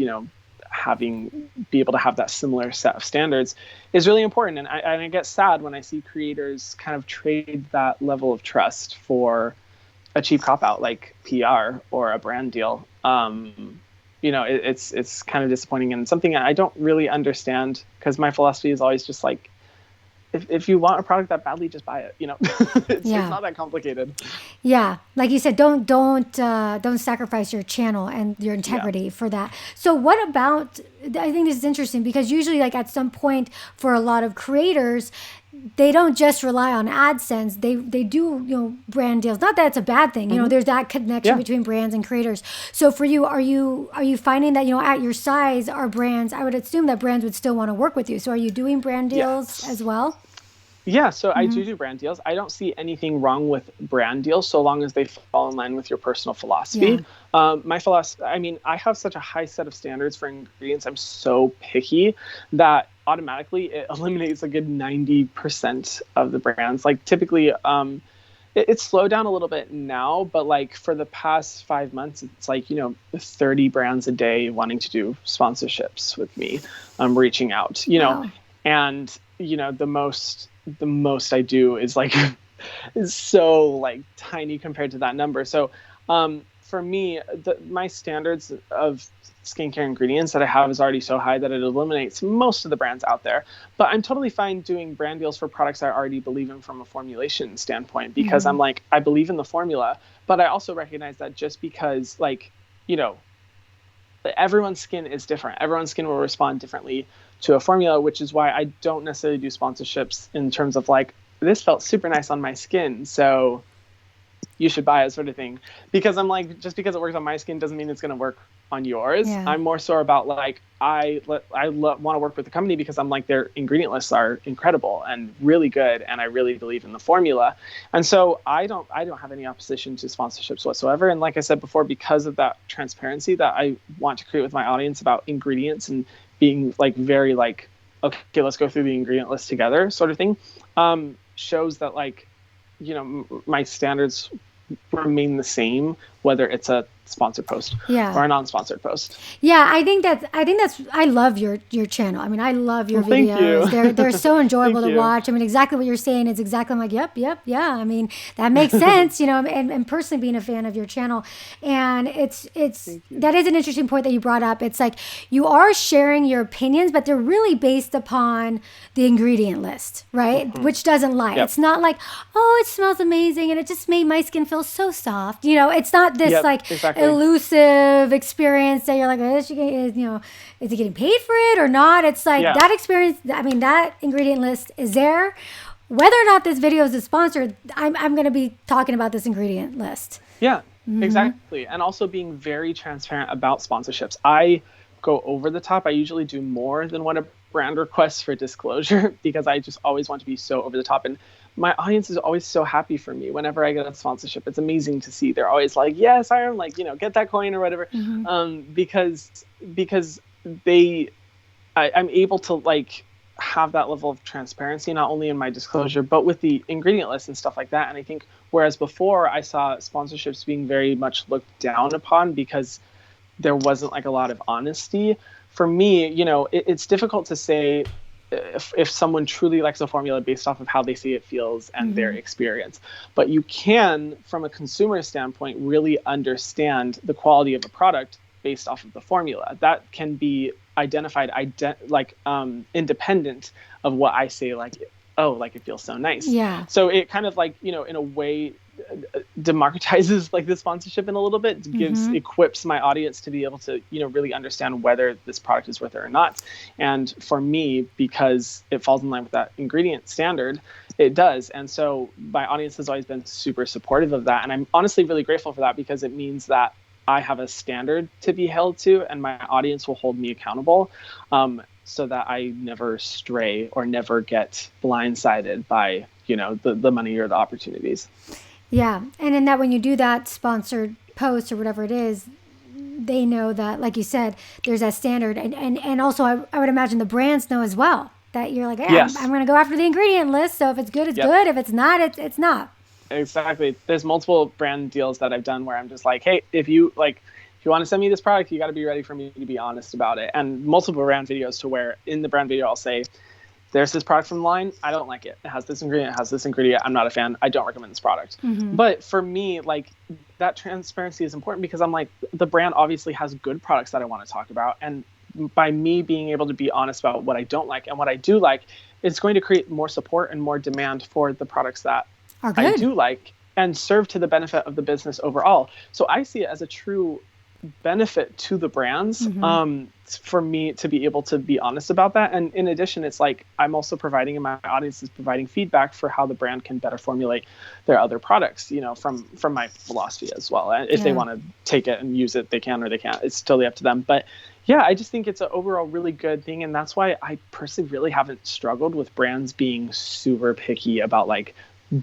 be able to have that similar set of standards is really important. And I get sad when I see creators kind of trade that level of trust for a cheap cop out like PR or a brand deal. It's kind of disappointing, and something I don't really understand, because my philosophy is always just like, if you want a product that badly, just buy it. It's not that complicated. Yeah, like you said, don't sacrifice your channel and your integrity for that. So what about? I think this is interesting, because usually, like, at some point for a lot of creators, they don't just rely on AdSense. They do brand deals. Not that it's a bad thing. There's that connection between brands and creators. So for you, are you finding that at your size, are brands? I would assume that brands would still want to work with you. So are you doing brand deals as well? Yeah, so I do brand deals. I don't see anything wrong with brand deals so long as they fall in line with your personal philosophy. Yeah. My philosophy, I mean, I have such a high set of standards for ingredients. I'm so picky that automatically it eliminates a good 90% of the brands. Like typically, it's slowed down a little bit now, but like for the past 5 months, it's like, 30 brands a day wanting to do sponsorships with me. I'm reaching out, Wow. and, the most I do is like is so like tiny compared to that number. So for me, my standards of skincare ingredients that I have is already so high that it eliminates most of the brands out there. But I'm totally fine doing brand deals for products I already believe in from a formulation standpoint, because I'm like, I believe in the formula, but I also recognize that just because like, everyone's skin is different. Everyone's skin will respond differently to a formula, which is why I don't necessarily do sponsorships in terms of like, this felt super nice on my skin, so you should buy it, sort of thing. Because I'm like, just because it works on my skin doesn't mean it's going to work on yours. Yeah. I'm more so about like, I want to work with the company because I'm like, their ingredient lists are incredible and really good, and I really believe in the formula. And so I don't have any opposition to sponsorships whatsoever. And like I said before, because of that transparency that I want to create with my audience about ingredients and being like very like, okay, let's go through the ingredient list together, sort of thing, shows that like, my standards remain the same, whether it's a sponsored post or a non-sponsored post. Yeah, I think that's I love your channel. I mean, I love your videos. They're so enjoyable to watch. I mean, exactly what you're saying is exactly, I'm like, yep, yeah. I mean, that makes sense, and personally being a fan of your channel. And it's that is an interesting point that you brought up. It's like you are sharing your opinions, but they're really based upon the ingredient list, right? Which doesn't lie. It's not like, oh, it smells amazing and it just made my skin feel so soft. It's not this elusive experience that you're like, is it getting paid for it or not? It's like that experience. I mean, that ingredient list is there. Whether or not this video is sponsored, I'm going to be talking about this ingredient list. Yeah, exactly. And also being very transparent about sponsorships. I go over the top. I usually do more than what a brand requests for disclosure, because I just always want to be so over the top. And my audience is always so happy for me whenever I get a sponsorship. It's amazing to see. They're always like, yes, Hyram, like, get that coin or whatever. Because I'm able to like have that level of transparency, not only in my disclosure, but with the ingredient list and stuff like that. And I think whereas before I saw sponsorships being very much looked down upon because there wasn't like a lot of honesty, for me, it's difficult to say if someone truly likes a formula based off of how they see it feels and their experience. But you can, from a consumer standpoint, really understand the quality of a product based off of the formula. That can be identified independent of what I say, like, oh, like it feels so nice. Yeah. So it kind of like, in a way, democratizes like the sponsorship in a little bit, equips my audience to be able to really understand whether this product is worth it or not. And for me, because it falls in line with that ingredient standard, it does. And so my audience has always been super supportive of that, and I'm honestly really grateful for that, because it means that I have a standard to be held to, and my audience will hold me accountable, so that I never stray or never get blindsided by the money or the opportunities. Yeah. And in that, when you do that sponsored post or whatever it is, they know that, like you said, there's that standard. And also I would imagine the brands know as well that you're like, hey, yes, I'm going to go after the ingredient list. So if it's good, it's good. If it's not, it's not. Exactly. There's multiple brand deals that I've done where I'm just like, hey, if you want to send me this product, you got to be ready for me to be honest about it. And multiple brand videos to where in the brand video, I'll say, there's this product from the line. I don't like it. It has this ingredient. It has this ingredient. I'm not a fan. I don't recommend this product. But for me, like, that transparency is important, because I'm like, the brand obviously has good products that I want to talk about. And by me being able to be honest about what I don't like and what I do like, it's going to create more support and more demand for the products that I do like and serve to the benefit of the business overall. So I see it as a true benefit to the brands, for me to be able to be honest about that. And in addition, it's like I'm also providing, and my audience is providing feedback for how the brand can better formulate their other products, from my philosophy as well. And if they want to take it and use it, they can, or they can't. It's totally up to them. But Yeah, I just think it's an overall really good thing. And that's why I personally really haven't struggled with brands being super picky about like,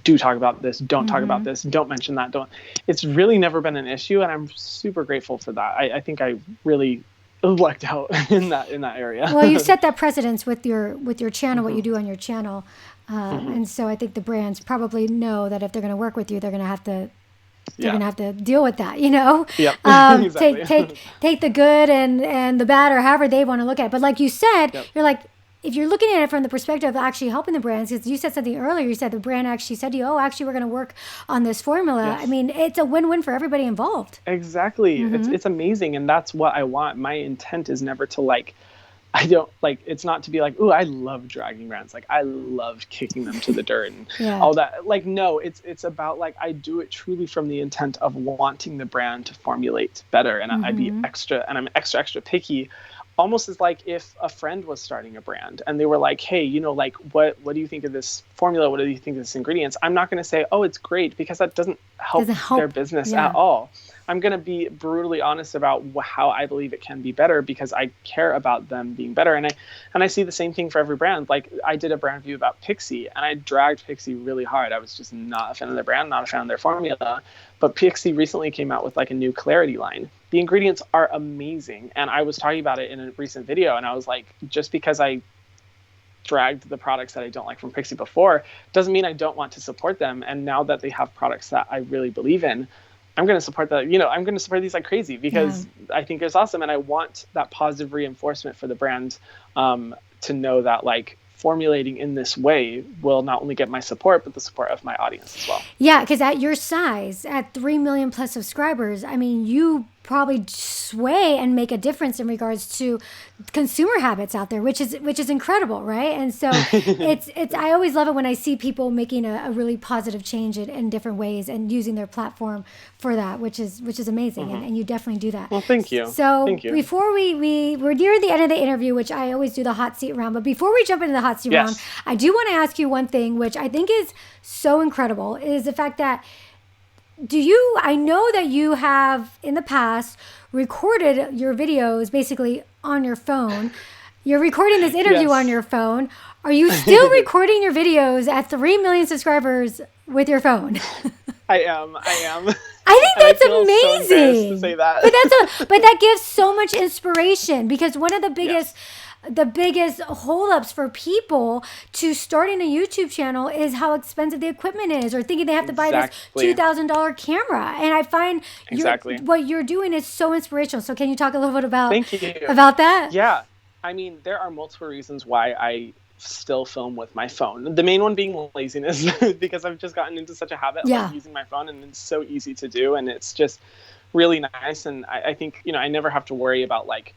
do talk about this, don't talk about this, don't mention that, don't. It's really never been an issue. And I'm super grateful for that. I think I really lucked out in that area. Well, you set that precedence with your channel, what you do on your channel. And so I think the brands probably know that if they're going to work with you, they're going to have to deal with that, you know. Yep. Exactly. Take the good and the bad, or however they want to look at it. But like you said, you're like, if you're looking at it from the perspective of actually helping the brands, because you said something earlier, you said the brand actually said to you, oh, actually, we're going to work on this formula. Yes. I mean, it's a win-win for everybody involved. Exactly. It's amazing. And that's what I want. My intent is never to like, it's not to be like, ooh, I love dragging brands. Like, I love kicking them to the dirt and all that. Like, no, it's about like, I do it truly from the intent of wanting the brand to formulate better. And I'm extra picky. Almost as like if a friend was starting a brand and they were like, hey, you know, like, what do you think of this formula? What do you think of this ingredients? I'm not going to say, oh, it's great, because that doesn't help their business at all. I'm going to be brutally honest about how I believe it can be better, because I care about them being better. And I see the same thing for every brand. Like, I did a brand review about Pixie, and I dragged Pixie really hard. I was just not a fan of their brand, not a fan of their formula. But Pixie recently came out with like a new Clarity line. The ingredients are amazing. And I was talking about it in a recent video, and I was like, just because I dragged the products that I don't like from Pixie before doesn't mean I don't want to support them. And now that they have products that I really believe in, I'm going to support that. You know, I'm going to support these like crazy, because I think it's awesome. And I want that positive reinforcement for the brand to know that like formulating in this way will not only get my support, but the support of my audience as well. Yeah, because at your size, at 3 million plus subscribers, I mean, you probably sway and make a difference in regards to consumer habits out there, which is incredible, right? And so it's I always love it when I see people making a really positive change in different ways and using their platform for that, which is amazing. And you definitely do that. Well, thank you. So thank you. Before we're near the end of the interview, which I always do the hot seat round, but before we jump into the hot seat round, I do want to ask you one thing, which I think is so incredible, is the fact that I know that you have in the past recorded your videos basically on your phone. You're recording this interview on your phone. Are you still recording your videos at 3 million subscribers with your phone? I am. I think that's amazing. So to say that. But that gives so much inspiration, because one of the biggest holdups for people to starting a YouTube channel is how expensive the equipment is, or thinking they have to buy this $2,000 camera. And I find what you're doing is so inspirational. So can you talk a little bit about that? Yeah. I mean, there are multiple reasons why I still film with my phone. The main one being laziness, because I've just gotten into such a habit of using my phone, and it's so easy to do, and it's just really nice. And I think, you know, I never have to worry about like,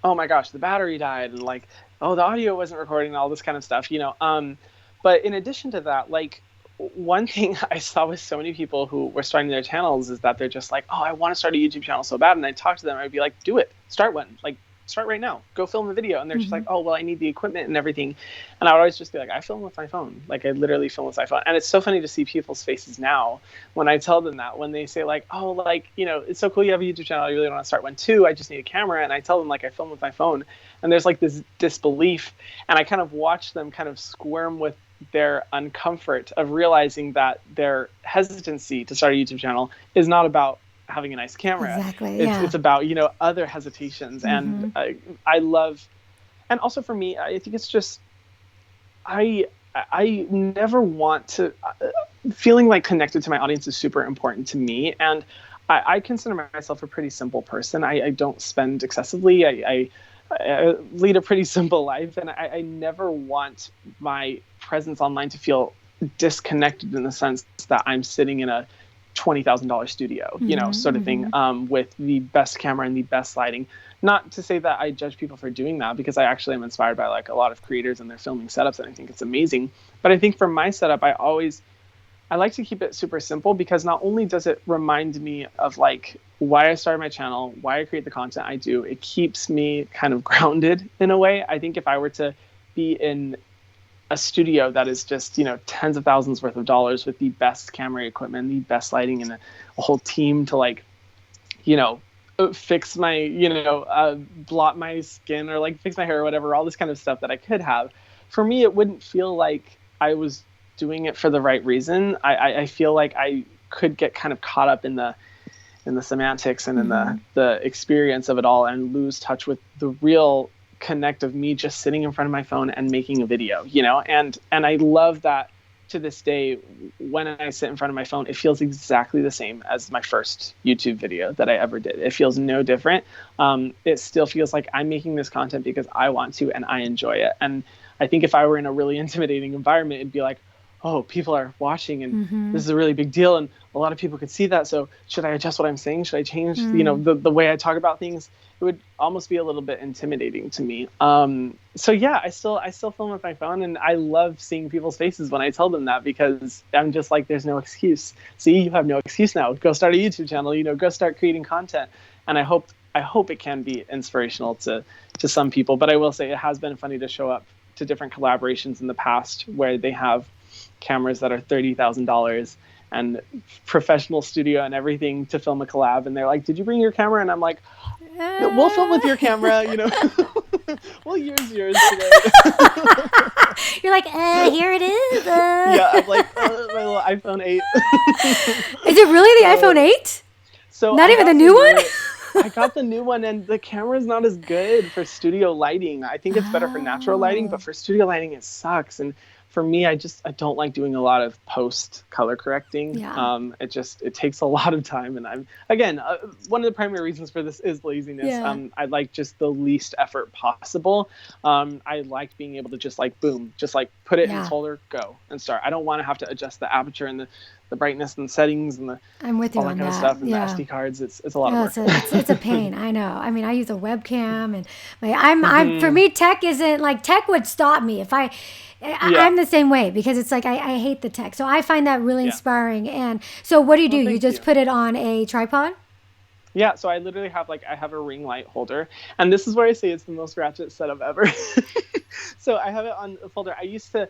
oh my gosh, the battery died, and like, oh, the audio wasn't recording, and all this kind of stuff, you know. But in addition to that, like, one thing I saw with so many people who were starting their channels is that they're just like, oh, I want to start a YouTube channel so bad. And I talk to them, I'd be like, do it, start one, like, start right now, go film a video. And they're just like, oh, well, I need the equipment and everything. And I would always just be like, I film with my phone. Like, I literally film with my phone. And it's so funny to see people's faces now when I tell them that, when they say like, oh, like, you know, it's so cool you have a YouTube channel, I really want to start one too, I just need a camera. And I tell them like, I film with my phone. And there's like this disbelief, and I kind of watch them kind of squirm with their uncomfort of realizing that their hesitancy to start a YouTube channel is not about having a nice camera. Exactly. It's about, you know, other hesitations. And I love, and also for me, I think it's just, I never want to, feeling like connected to my audience is super important to me. And I consider myself a pretty simple person. I don't spend excessively. I lead a pretty simple life. And I never want my presence online to feel disconnected, in the sense that I'm sitting in a $20,000 studio, you know, sort of thing, with the best camera and the best lighting. Not to say that I judge people for doing that, because I actually am inspired by like a lot of creators and their filming setups, and I think it's amazing. But I think for my setup, I like to keep it super simple, because not only does it remind me of like why I started my channel, why I create the content I do, it keeps me kind of grounded in a way. I think if I were to be in a studio that is just, you know, tens of thousands worth of dollars with the best camera equipment, the best lighting, and a whole team to like, you know, fix my, blot my skin or like fix my hair or whatever, all this kind of stuff that I could have. For me, it wouldn't feel like I was doing it for the right reason. I feel like I could get kind of caught up in the semantics and in the experience of it all and lose touch with the real connect of me just sitting in front of my phone and making a video, and I love that. To this day, when I sit in front of my phone, it feels exactly the same as my first YouTube video that I ever did. It feels no different. It still feels like I'm making this content because I want to and I enjoy it. And I think if I were in a really intimidating environment, it'd be like, oh, people are watching and this is a really big deal. And a lot of people could see that. So should I adjust what I'm saying? Should I change, the way I talk about things? It would almost be a little bit intimidating to me. So yeah, I still film with my phone, and I love seeing people's faces when I tell them that, because I'm just like, there's no excuse. See, you have no excuse now. Go start a YouTube channel, go start creating content. And I hope it can be inspirational to some people. But I will say it has been funny to show up to different collaborations in the past where they have cameras that are $30,000 and professional studio and everything to film a collab, and they're like, did you bring your camera? And I'm like, no, we'll film with your camera, we'll use yours today. You're like, here it is. Yeah, I'm like, my little iPhone 8. Is it really the iPhone 8? So not even the new one? I got the new one, and the camera's not as good for studio lighting. I think it's better for natural lighting, but for studio lighting, it sucks. And for me, I don't like doing a lot of post color correcting. Yeah. It takes a lot of time, and I'm one of the primary reasons for this is laziness. Yeah. I like just the least effort possible. I like being able to just like boom, just like put it in folder, go and start. I don't want to have to adjust the aperture and the brightness and the settings and I'm with you all that kind of stuff and the SD cards. It's a lot of work. It's a pain. I know. I mean, I use a webcam, and I'm for me, tech isn't like, tech would stop me if I'm the same way, because it's like I hate the tech. So I find that really inspiring. And so what do you do? You just put it on a tripod? Yeah, so I literally have I have a ring light holder, and this is where I say it's the most ratchet setup ever. So I have it on a folder. I used to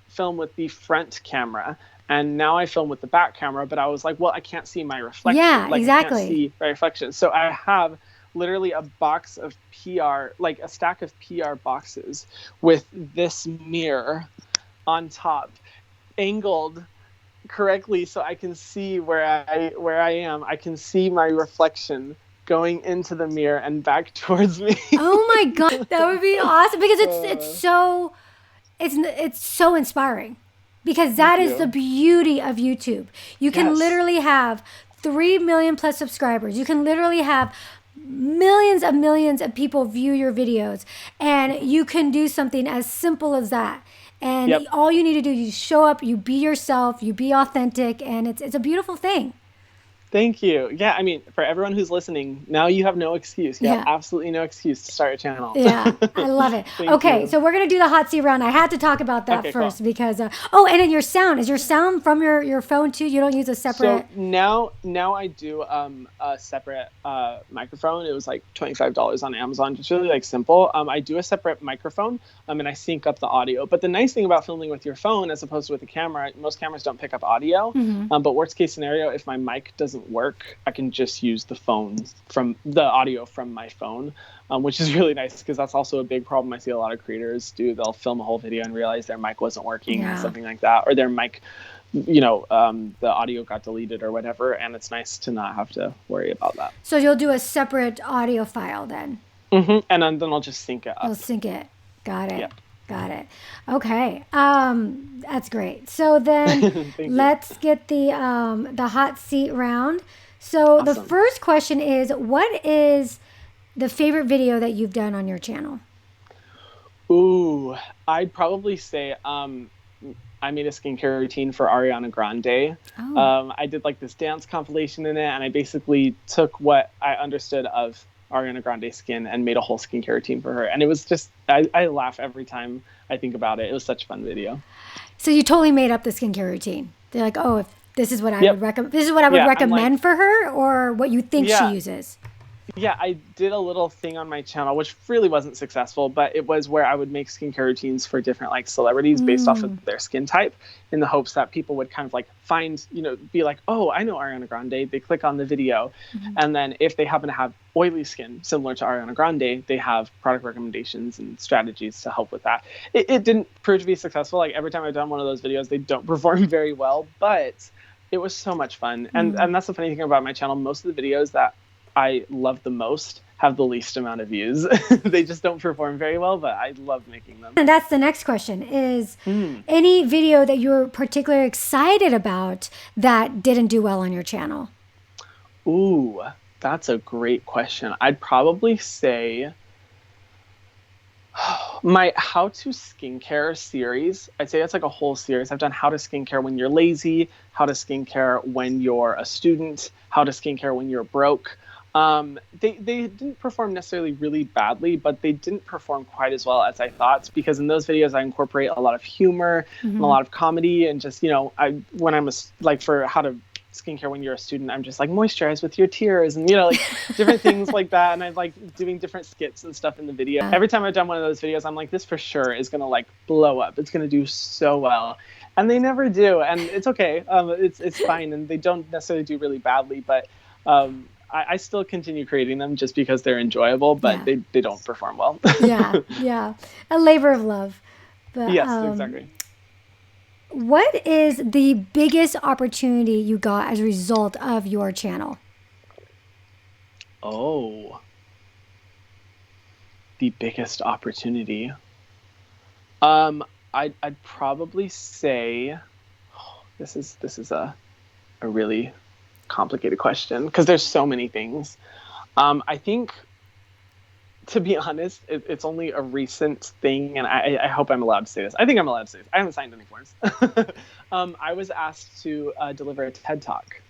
film with the front camera, and now I film with the back camera, but I was like, well, I can't see my reflection. Yeah, exactly. I can't see my reflection. So I have literally a box of PR, like a stack of PR boxes with this mirror on top, angled correctly so I can see where I am. I can see my reflection going into the mirror and back towards me. Oh my God, that would be awesome, because it's so inspiring, because that is the beauty of YouTube. You can literally have 3 million plus subscribers. You can literally have millions of people view your videos, and you can do something as simple as that. And all you need to do is show up, you be yourself, you be authentic, and it's a beautiful thing. Thank you. Yeah, I mean, for everyone who's listening, now you have no excuse. You have absolutely no excuse to start a channel. Yeah, I love it. Okay, so we're going to do the hot seat round. I had to talk about that first because, and then your sound. Is your sound from your phone too? You don't use a separate? So now I do a separate microphone. It was like $25 on Amazon. It's really simple. I do a separate microphone and I sync up the audio. But the nice thing about filming with your phone as opposed to with a camera, most cameras don't pick up audio. But worst case scenario, if my mic doesn't work, I can just use the audio from my phone, which is really nice, because that's also a big problem I see a lot of creators do. They'll film a whole video and realize their mic wasn't working or something like that, or their mic, the audio got deleted or whatever, and it's nice to not have to worry about that. So you'll do a separate audio file then? And then I'll just sync it up. I'll sync it. Got it. Yep. Got it. Okay. That's great. So then let's get the hot seat round. So the first question is, what is the favorite video that you've done on your channel? Ooh, I'd probably say I made a skincare routine for Ariana Grande. I did this dance compilation in it, and I basically took what I understood of Ariana Grande skin and made a whole skincare routine for her. And it was just, I laugh every time I think about it. It was such a fun video. So you totally made up the skincare routine. They're like, if this is what I would recommend. This is what I would recommend for her, or what you think she uses. Yeah, I did a little thing on my channel, which really wasn't successful, but it was where I would make skincare routines for different like celebrities based off of their skin type, in the hopes that people would kind of like find, be like, oh, I know Ariana Grande. They click on the video. And then if they happen to have oily skin similar to Ariana Grande, they have product recommendations and strategies to help with that. It didn't prove to be successful. Like every time I've done one of those videos, they don't perform very well, but it was so much fun. And that's the funny thing about my channel. Most of the videos that I love the most have the least amount of views. They just don't perform very well, but I love making them. And that's the next question is any video that you're particularly excited about that didn't do well on your channel? Ooh, that's a great question. I'd probably say my how to skincare series. I'd say that's like a whole series. I've done how to skincare when you're lazy, how to skincare when you're a student, how to skincare when you're broke. They didn't perform necessarily really badly, but they didn't perform quite as well as I thought, because in those videos I incorporate a lot of humor and a lot of comedy, and just, when I'm like for how to skincare when you're a student, I'm just like moisturize with your tears and like different things like that, and I'm like doing different skits and stuff in the video. Every time I've done one of those videos, I'm like, this for sure is gonna like blow up. It's gonna do so well. And they never do, and it's okay. It's fine, and they don't necessarily do really badly, but I still continue creating them just because they're enjoyable, but they don't perform well. Yeah. A labor of love. But, yes, exactly. What is the biggest opportunity you got as a result of your channel? Oh, the biggest opportunity. I'd probably say this is a really complicated question because there's so many things. I think, to be honest, it's only a recent thing, and I hope I'm allowed to say this. I think I'm allowed to say this. I haven't signed any forms. I was asked to deliver a TED Talk.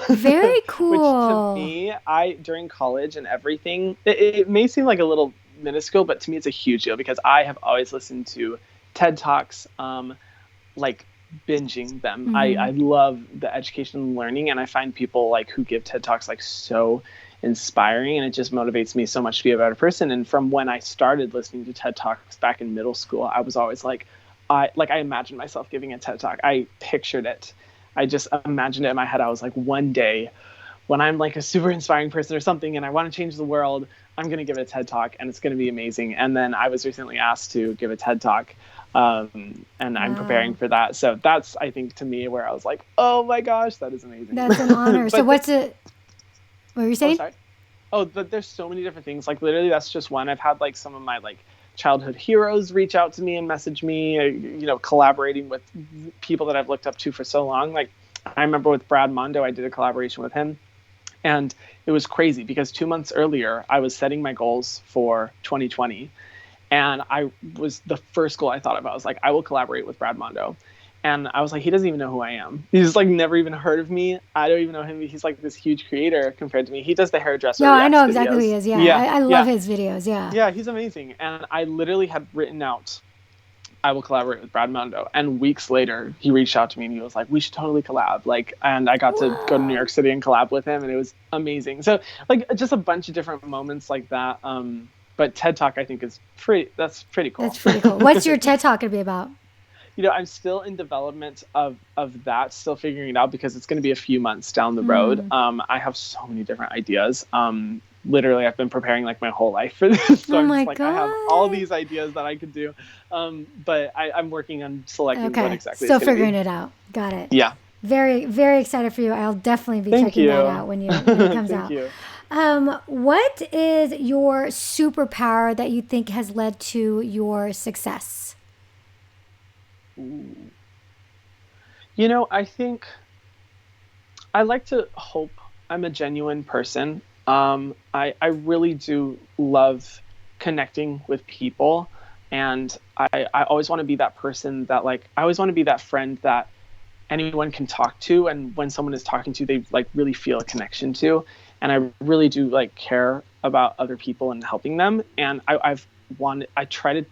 Very cool. Which to me, during college and everything, it may seem like a little minuscule, but to me it's a huge deal because I have always listened to TED Talks, like binging them. I love the education and learning, and I find people like who give TED Talks like so inspiring, and it just motivates me so much to be a better person. And from when I started listening to TED Talks back in middle school, I was always like, I imagined myself giving a TED Talk. I pictured it. I just imagined it in my head. I was like, one day when I'm like a super inspiring person or something and I want to change the world, I'm going to give a TED Talk and it's going to be amazing. And then I was recently asked to give a TED Talk, and I'm preparing for that. So that's, I think, to me, where I was like, oh my gosh, that is amazing. That's an honor. So what were you saying? Oh, sorry. Oh, but there's so many different things. Like literally, that's just one. I've had like some of my like childhood heroes reach out to me and message me, collaborating with people that I've looked up to for so long. Like I remember with Brad Mondo, I did a collaboration with him. And it was crazy because 2 months earlier, I was setting my goals for 2020. And the first goal I thought of, I was like, I will collaborate with Brad Mondo. And I was like, he doesn't even know who I am. He's like never even heard of me. I don't even know him. He's like this huge creator compared to me. He does the hairdresser. No, I know exactly who he is. Yeah. I love his videos. Yeah. Yeah, he's amazing. And I literally had written out, I will collaborate with Brad Mondo. And weeks later, he reached out to me and he was like, we should totally collab. Like, and I got to go to New York City and collab with him, and it was amazing. So like just a bunch of different moments like that. But TED Talk, I think, that's pretty cool. That's pretty cool. What's your TED Talk going to be about? I'm still in development of that, still figuring it out because it's going to be a few months down the road. I have so many different ideas. Literally, I've been preparing like my whole life for this. So I have all these ideas that I could do. But I'm working on selecting what exactly still figuring it out. Got it. Yeah. Very, very excited for you. I'll definitely be checking that out when it comes out. You. What is your superpower that you think has led to your success? Ooh. I think I like to hope I'm a genuine person. I really do love connecting with people, and I always want to be that person that I always want to be that friend that anyone can talk to, and when someone is talking to, they really feel a connection to. And I really do care about other people and helping them. And I try to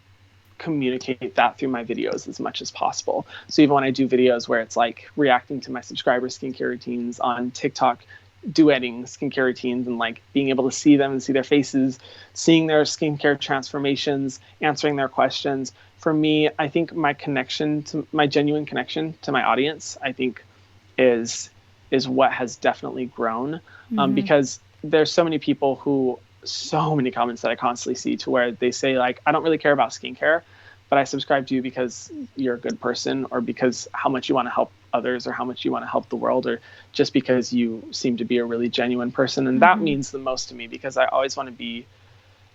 communicate that through my videos as much as possible. So even when I do videos where it's reacting to my subscribers' skincare routines on TikTok, duetting skincare routines and like being able to see them and see their faces, seeing their skincare transformations, answering their questions. For me, I think my genuine connection to my audience, I think is what has definitely grown. Because there's so many comments that I constantly see to where they say like, I don't really care about skincare, but I subscribe to you because you're a good person, or because how much you want to help others, or how much you want to help the world, or just because you seem to be a really genuine person. And that means the most to me, because I always want to be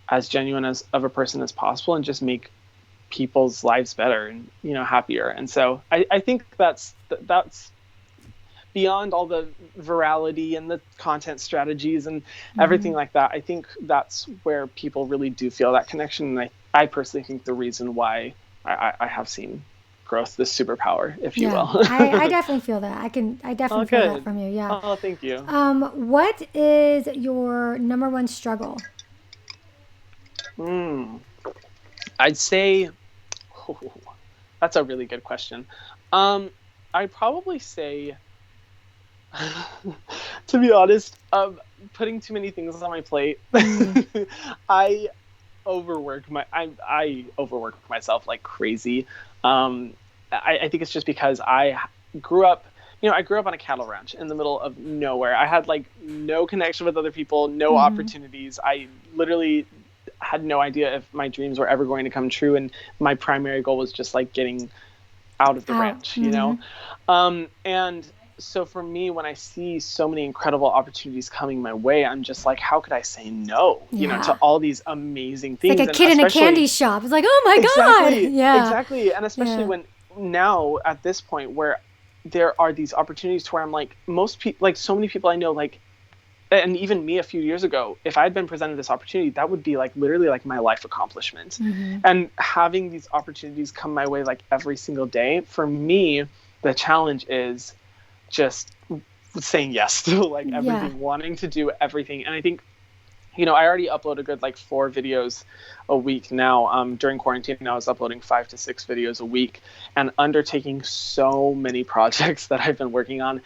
as genuine of a person as possible and just make people's lives better and, happier. And so I think that's beyond all the virality and the content strategies and everything like that. I think that's where people really do feel that connection. And I personally think the reason why I have seen growth, this superpower, if you will. I definitely feel that. I definitely feel that from you. Yeah. Oh, thank you. What is your number one struggle? I'd say, that's a really good question. I'd probably say, to be honest, putting too many things on my plate. I overwork myself like crazy. I think it's just because I grew up on a cattle ranch in the middle of nowhere. I had like no connection with other people, no opportunities. I literally had no idea if my dreams were ever going to come true. And my primary goal was just like getting out of the ranch, and so for me, when I see so many incredible opportunities coming my way, I'm just like, how could I say no, to all these amazing things? It's like a kid in a candy shop. It's like, oh my God. Yeah, exactly. And especially when now at this point where there are these opportunities to where I'm like, most people, like so many people I know, like, and even me a few years ago, if I had been presented this opportunity, that would be like literally like my life accomplishment. And having these opportunities come my way like every single day, for me, the challenge is just saying yes to like everything, wanting to do everything. And I think, I already upload a good like 4 videos a week now. During quarantine, I was uploading 5 to 6 videos a week, and undertaking so many projects that I've been working on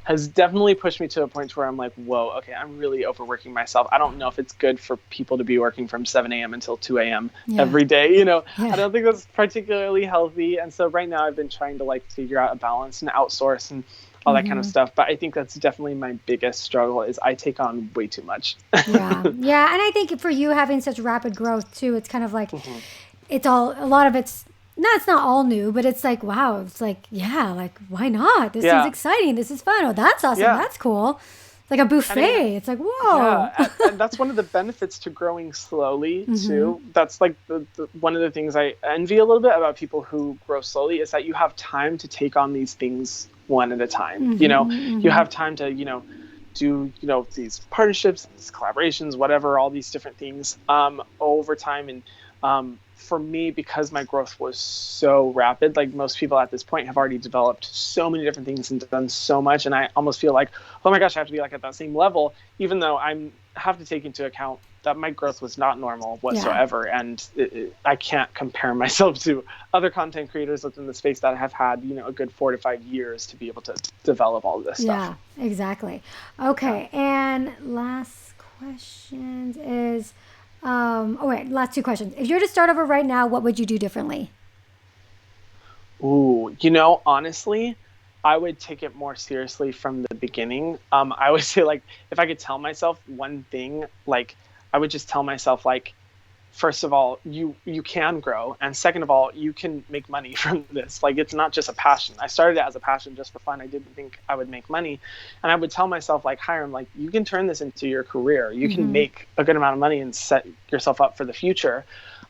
has definitely pushed me to a point where I'm like, whoa, okay, I'm really overworking myself. I don't know if it's good for people to be working from 7 a.m. until 2 a.m. every day. I don't think that's particularly healthy. And so right now I've been trying to like figure out a balance and outsource and all that kind of stuff. But I think that's definitely my biggest struggle, is I take on way too much. Yeah. And I think for you having such rapid growth too, it's kind of like, it's not all new, but it's like, wow, it's like, like, why not? This is exciting. This is fun. Oh, that's awesome. That's cool. Like a buffet. It's like, whoa. And that's one of the benefits to growing slowly too. That's like the one of the things I envy a little bit about people who grow slowly, is that you have time to take on these things one at a time. You have time to, do, these partnerships, these collaborations, whatever, all these different things over time. And for me, because my growth was so rapid, like most people at this point have already developed so many different things and done so much. And I almost feel like, oh my gosh, I have to be like at that same level, even though I have to take into account that my growth was not normal whatsoever. And I can't compare myself to other content creators within the space that have had, a good 4 to 5 years to be able to develop all of this stuff. Yeah, exactly. Okay. And last question is, last 2 questions. If you were to start over right now, what would you do differently? Ooh, honestly, I would take it more seriously from the beginning. I would say, like, if I could tell myself one thing, like, I would just tell myself, like, first of all, you can grow. And second of all, you can make money from this. Like, it's not just a passion. I started it as a passion just for fun. I didn't think I would make money. And I would tell myself, like, Hyram, like, you can turn this into your career. You can make a good amount of money and set yourself up for the future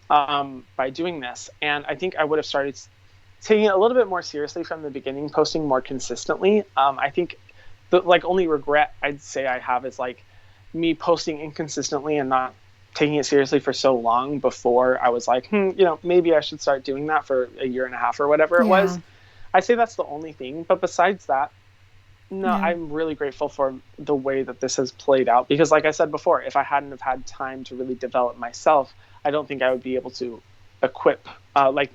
by doing this. And I think I would have started taking it a little bit more seriously from the beginning, posting more consistently. I think the only regret I'd say I have is like me posting inconsistently and not taking it seriously for so long before I was like, maybe I should start doing that for a year and a half or whatever it was. I'd say that's the only thing. But besides that, I'm really grateful for the way that this has played out, because like I said before, if I hadn't have had time to really develop myself, I don't think I would be able to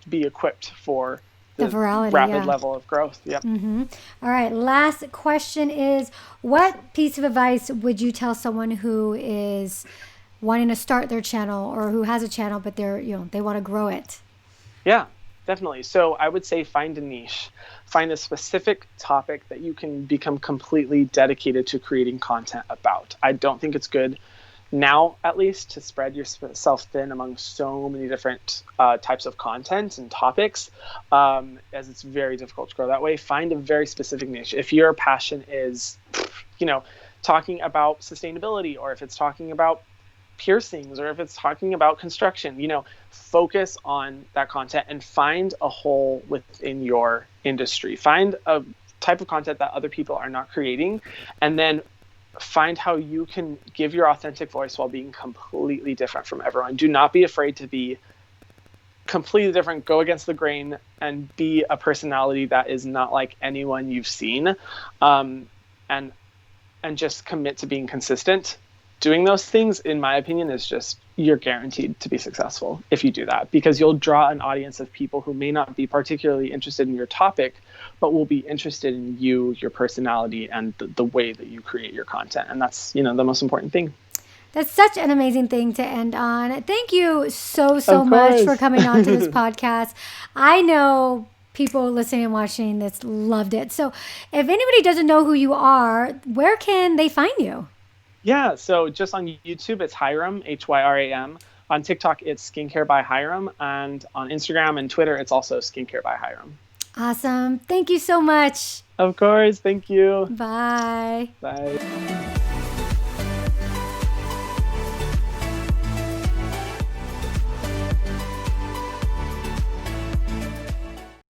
be equipped for the virality, rapid level of growth. Yep. All right. Last question is, what piece of advice would you tell someone who is wanting to start their channel or who has a channel, but they want to grow it? Yeah, definitely. So I would say find a niche, find a specific topic that you can become completely dedicated to creating content about. I don't think it's good now, at least, to spread yourself thin among so many different types of content and topics, as it's very difficult to grow that way. Find a very specific niche. If your passion is, talking about sustainability, or if it's talking about piercings, or if it's talking about construction, focus on that content and find a hole within your industry. Find a type of content that other people are not creating, and then find how you can give your authentic voice while being completely different from everyone. Do not be afraid to be completely different. Go against the grain and be a personality that is not like anyone you've seen, and just commit to being consistent. Doing those things, in my opinion, is just, you're guaranteed to be successful if you do that, because you'll draw an audience of people who may not be particularly interested in your topic, but will be interested in you, your personality, and the way that you create your content. And that's, the most important thing. That's such an amazing thing to end on. Thank you so much for coming on to this podcast. I know people listening and watching this loved it. So if anybody doesn't know who you are, where can they find you? Yeah, so just on YouTube, it's Hyram, Hyram. On TikTok, it's Skincare by Hyram. And on Instagram and Twitter, it's also Skincare by Hyram. Awesome. Thank you so much. Of course. Thank you. Bye. Bye.